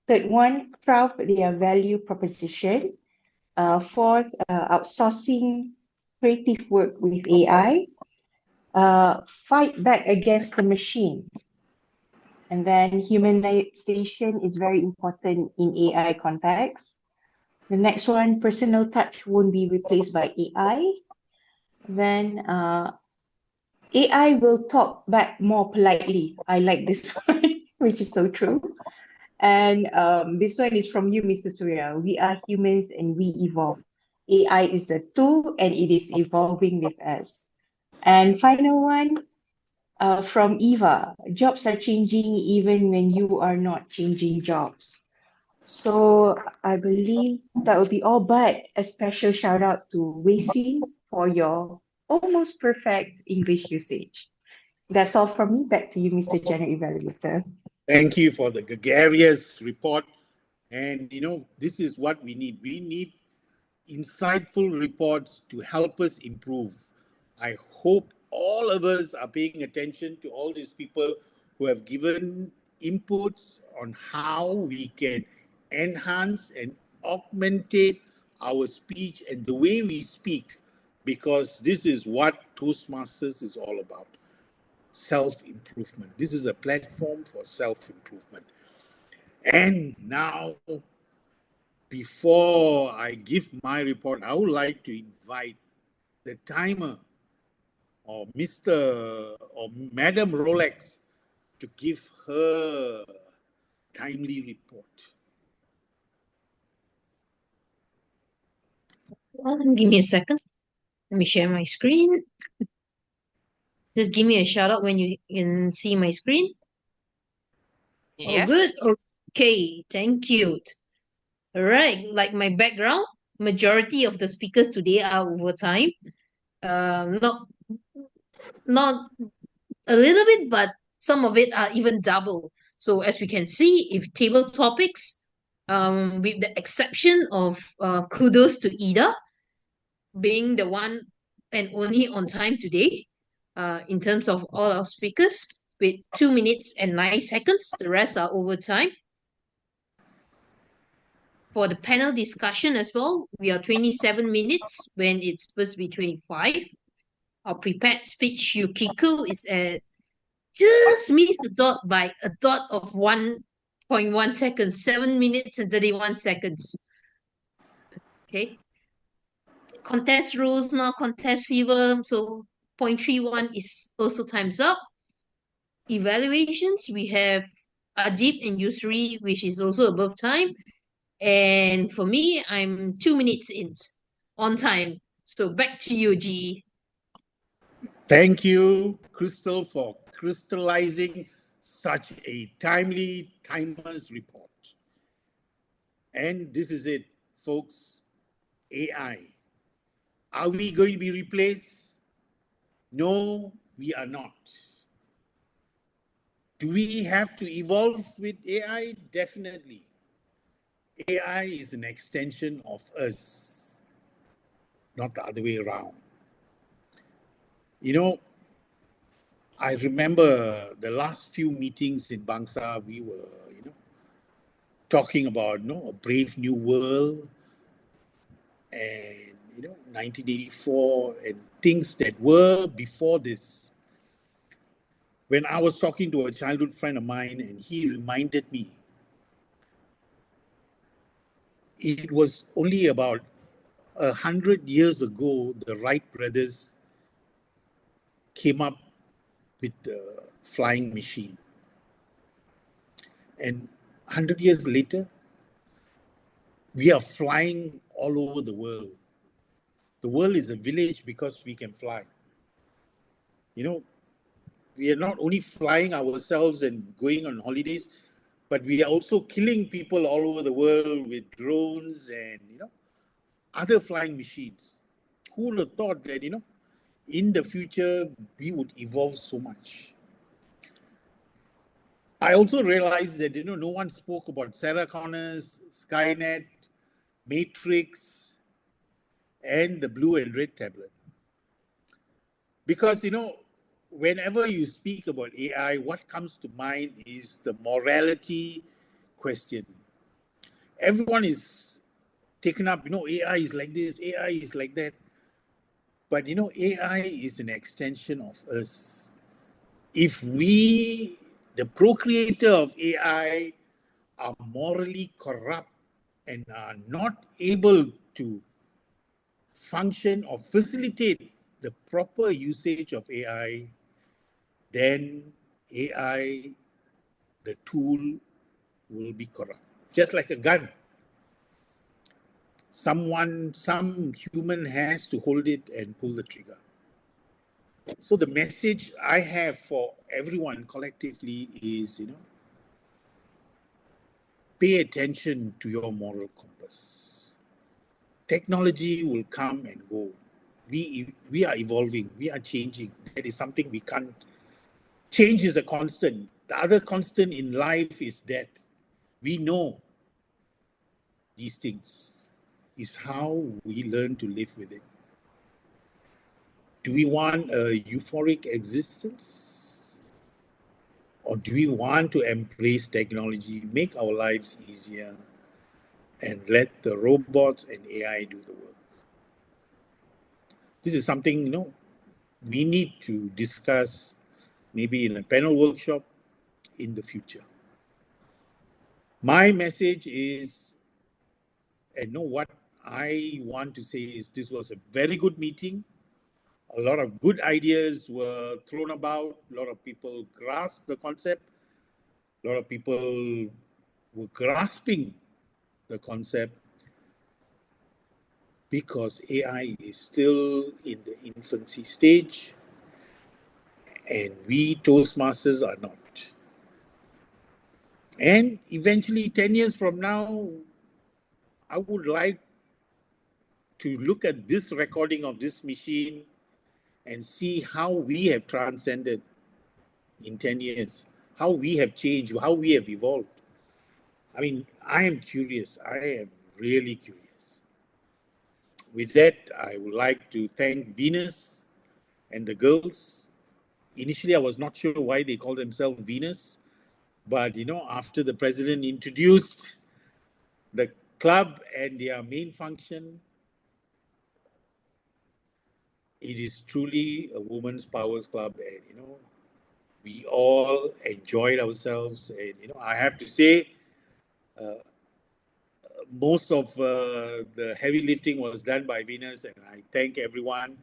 Third one, craft their value proposition. Fourth, outsourcing creative work with AI. Fight back against the machine. And then humanization is very important in AI context. The next one, personal touch won't be replaced by AI. Then AI will talk back more politely. I like this one, which is so true. And this one is from you, Mr. Surya. We are humans and we evolve. AI is a tool and it is evolving with us. And final one, from Eva, jobs are changing even when you are not changing jobs. So I believe that will be all, but a special shout out to Wei Xin for your almost perfect English usage. That's all from me. Back to you, Mr. General Evaluator. Thank you for the gregarious report. And, this is what we need. We need insightful reports to help us improve. I hope all of us are paying attention to all these people who have given inputs on how we can enhance and augmentate our speech and the way we speak, because this is what Toastmasters is all about. Self-improvement. This is a platform for self-improvement. And now, before I give my report, I would like to invite the timer or Mr. or Madam Rolex to give her timely report. Well, give me a second. Let me share my screen. Just give me a shout out when you can see my screen. All good? Yes. Okay, thank you. All right, like my background, majority of the speakers today are overtime. Not a little bit, but some of it are even double. So as we can see, if table topics, with the exception of kudos to Ida being the one and only on time today, in terms of all our speakers, with 2 minutes and 9 seconds, the rest are overtime. For the panel discussion as well, we are 27 minutes when it's supposed to be 25. Our prepared speech Yukiko is at just missed the dot by a dot of 1.1 seconds, 7 minutes and 31 seconds. Okay. Contest rules now, contest fever, so 0.31 is also time's up. Evaluations, we have Adib and Yusri, which is also above time. And for me, I'm 2 minutes in on time. So back to you, G. Thank you, Crystal, for crystallizing such a timely timers report. And this is it, folks. AI. Are we going to be replaced? No, we are not. Do we have to evolve with AI? Definitely. AI is an extension of us, not the other way around. I remember the last few meetings in Bangsa, we were, talking about, a brave new world and, 1984 and things that were before this. When I was talking to a childhood friend of mine and he reminded me, it was only about 100 years ago, the Wright brothers came up with the flying machine. And 100 years later, we are flying all over the world. The world is a village because we can fly. We are not only flying ourselves and going on holidays, but we are also killing people all over the world with drones and, other flying machines. Who would have thought that, in the future, we would evolve so much? I also realized that, no one spoke about Sarah Connors, Skynet, Matrix, and the blue and red tablet. Because, whenever you speak about AI, what comes to mind is the morality question. Everyone is taken up, AI is like this, AI is like that. But, AI is an extension of us. If we, the procreator of AI, are morally corrupt and are not able to function or facilitate the proper usage of AI, then AI, the tool, will be corrupt. Just like a gun. Some human has to hold it and pull the trigger. So the message I have for everyone collectively is, pay attention to your moral compass. Technology will come and go. We are evolving, we are changing. That is something we can't. Change is a constant. The other constant in life is death. We know these things. Is how we learn to live with it. Do we want a euphoric existence? Or do we want to embrace technology, make our lives easier, and let the robots and AI do the work? This is something, we need to discuss maybe in a panel workshop in the future. My message is, and what I want to say is, this was a very good meeting. A lot of good ideas were thrown about. A lot of people grasped the concept. A lot of people were grasping the concept, because AI is still in the infancy stage and we Toastmasters are not. And eventually, 10 years from now, I would like to look at this recording of this machine and see how we have transcended in 10 years, how we have changed, how we have evolved. I mean, I am curious. I am really curious. With that, I would like to thank Venus and the girls. Initially, I was not sure why they call themselves Venus, but after the president introduced the club and their main function, it is truly a women's powers club, and we all enjoyed ourselves. And I have to say, most of the heavy lifting was done by Venus, and I thank everyone.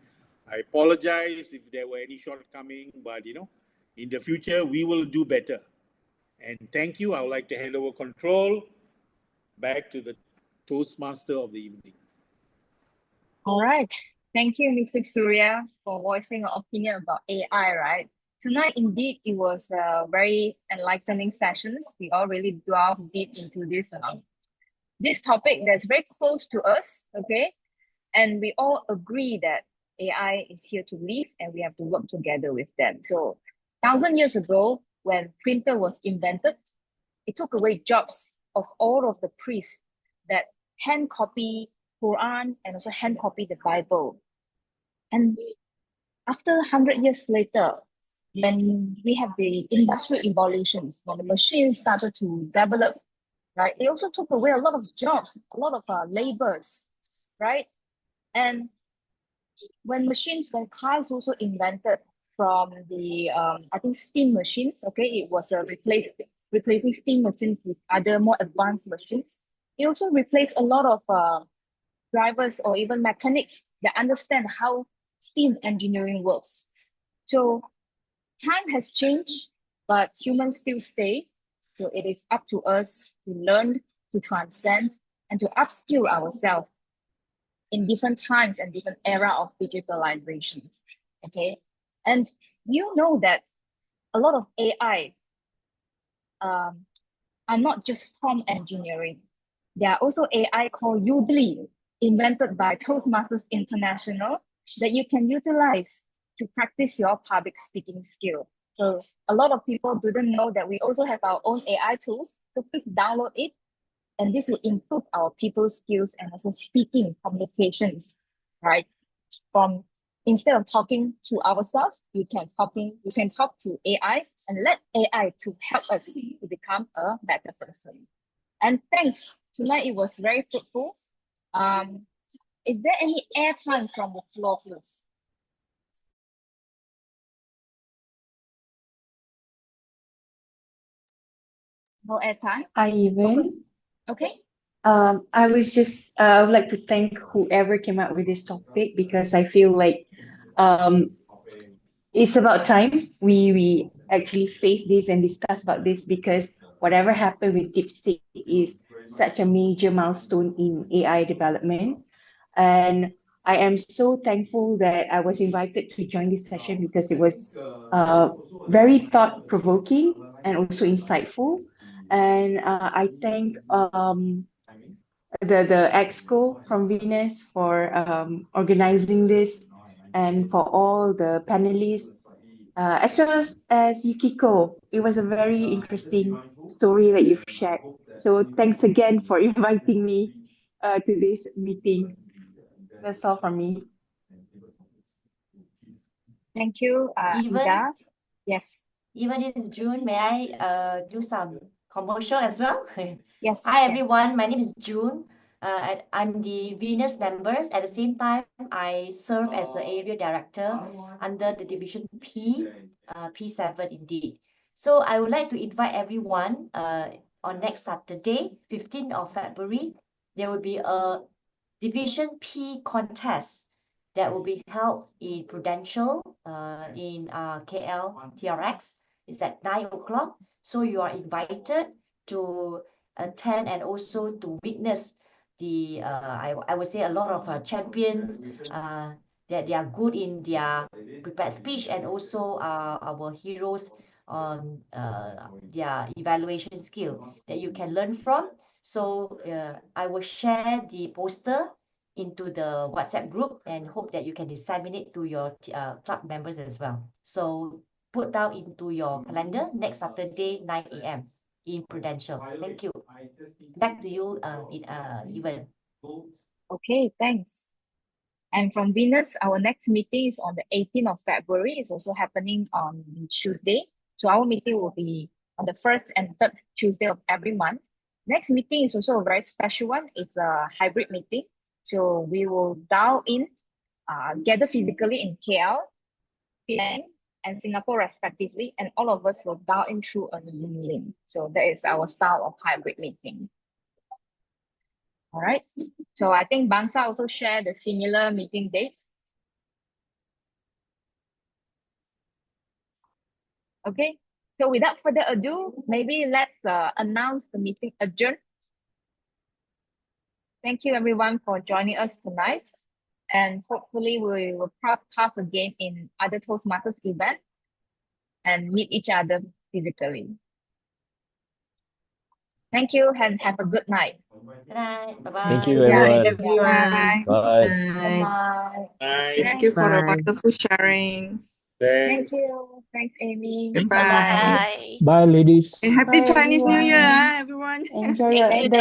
I apologize if there were any shortcomings, but in the future we will do better. And thank you. I would like to hand over control back to the Toastmaster of the evening. All right. Thank you, Mr. Surya, for voicing your opinion about AI, right? Tonight, indeed, it was a very enlightening sessions. We all really delved deep into this topic that's very close to us, okay? And we all agree that AI is here to live and we have to work together with them. So 1,000 years ago, when printer was invented, it took away jobs of all of the priests that hand copy Quran and also hand copy the Bible. And after 100 years later, when we have the industrial evolutions, when the machines started to develop, right, they also took away a lot of jobs, a lot of labors, right? And when cars also invented from the, I think steam machines, okay, it was replacing steam machines with other more advanced machines. It also replaced a lot of drivers or even mechanics that understand how steam engineering works. So time has changed, but humans still stay. So it is up to us to learn, to transcend, and to upskill ourselves in different times and different era of digitalization. Okay, and you know that a lot of AI are not just prompt engineering. There are also AI called Udly, invented by Toastmasters International, that you can utilize to practice your public speaking skill. So a lot of people didn't know that we also have our own AI tools. So please download it, and this will improve our people skills and also speaking communications, right? From instead of talking to ourselves, you can talk to AI and let AI to help us to become a better person. And thanks. Tonight it was very fruitful. Is there any airtime from the floor, please? No airtime? Hi, Evan. Okay. I would like to thank whoever came up with this topic, because I feel like it's about time we actually face this and discuss about this, because whatever happened with DeepSeek is such a major milestone in AI development. And I am so thankful that I was invited to join this session, because it was very thought-provoking and also insightful. And I thank the EXCO from Venus for organizing this, and for all the panelists, as well as Yukiko. It was a very interesting story that you've shared. So thanks again for inviting me to this meeting. That's all from me. Thank you, Even Ida. Yes. even this June, may I do some commercial as well? Yes. Hi everyone, my name is June. I'm the Venus members. At the same time, I serve as the area director under the division P, P7 indeed. So I would like to invite everyone on next Saturday, 15th of February. There will be a division P contest that will be held in Prudential in KL TRX. It's at 9 o'clock. So you are invited to attend and also to witness the, I would say, a lot of champions that they are good in their prepared speech, and also our heroes on their evaluation skill that you can learn from. So I will share the poster into the WhatsApp group and hope that you can disseminate to your club members as well. So put down into your calendar next Saturday, 9 a.m. in Prudential. Thank you. Back to you, Evan. Okay, thanks. And from Venus, our next meeting is on the 18th of February. It's also happening on Tuesday. So our meeting will be on the first and third Tuesday of every month. Next meeting is also a very special one. It's a hybrid meeting. So we will dial in, gather physically in KL, Penang, and Singapore respectively, and all of us will dial in through a Zoom link. So that is our style of hybrid meeting. All right. So I think Bangsa also shared the similar meeting date. Okay. So without further ado, maybe let's announce the meeting adjourned. Thank you everyone for joining us tonight. And hopefully we will cross paths again in other Toastmasters events and meet each other physically. Thank you and have a good night. Good night. Bye-bye. Thank you, Good night, everyone. everyone. Bye. Good night. Thank you for the Bye. wonderful sharing. Thank Thanks. you. Thanks, Amy. Goodbye. Bye. Bye, ladies. And happy Bye, Chinese New Year, everyone. everyone. Enjoy the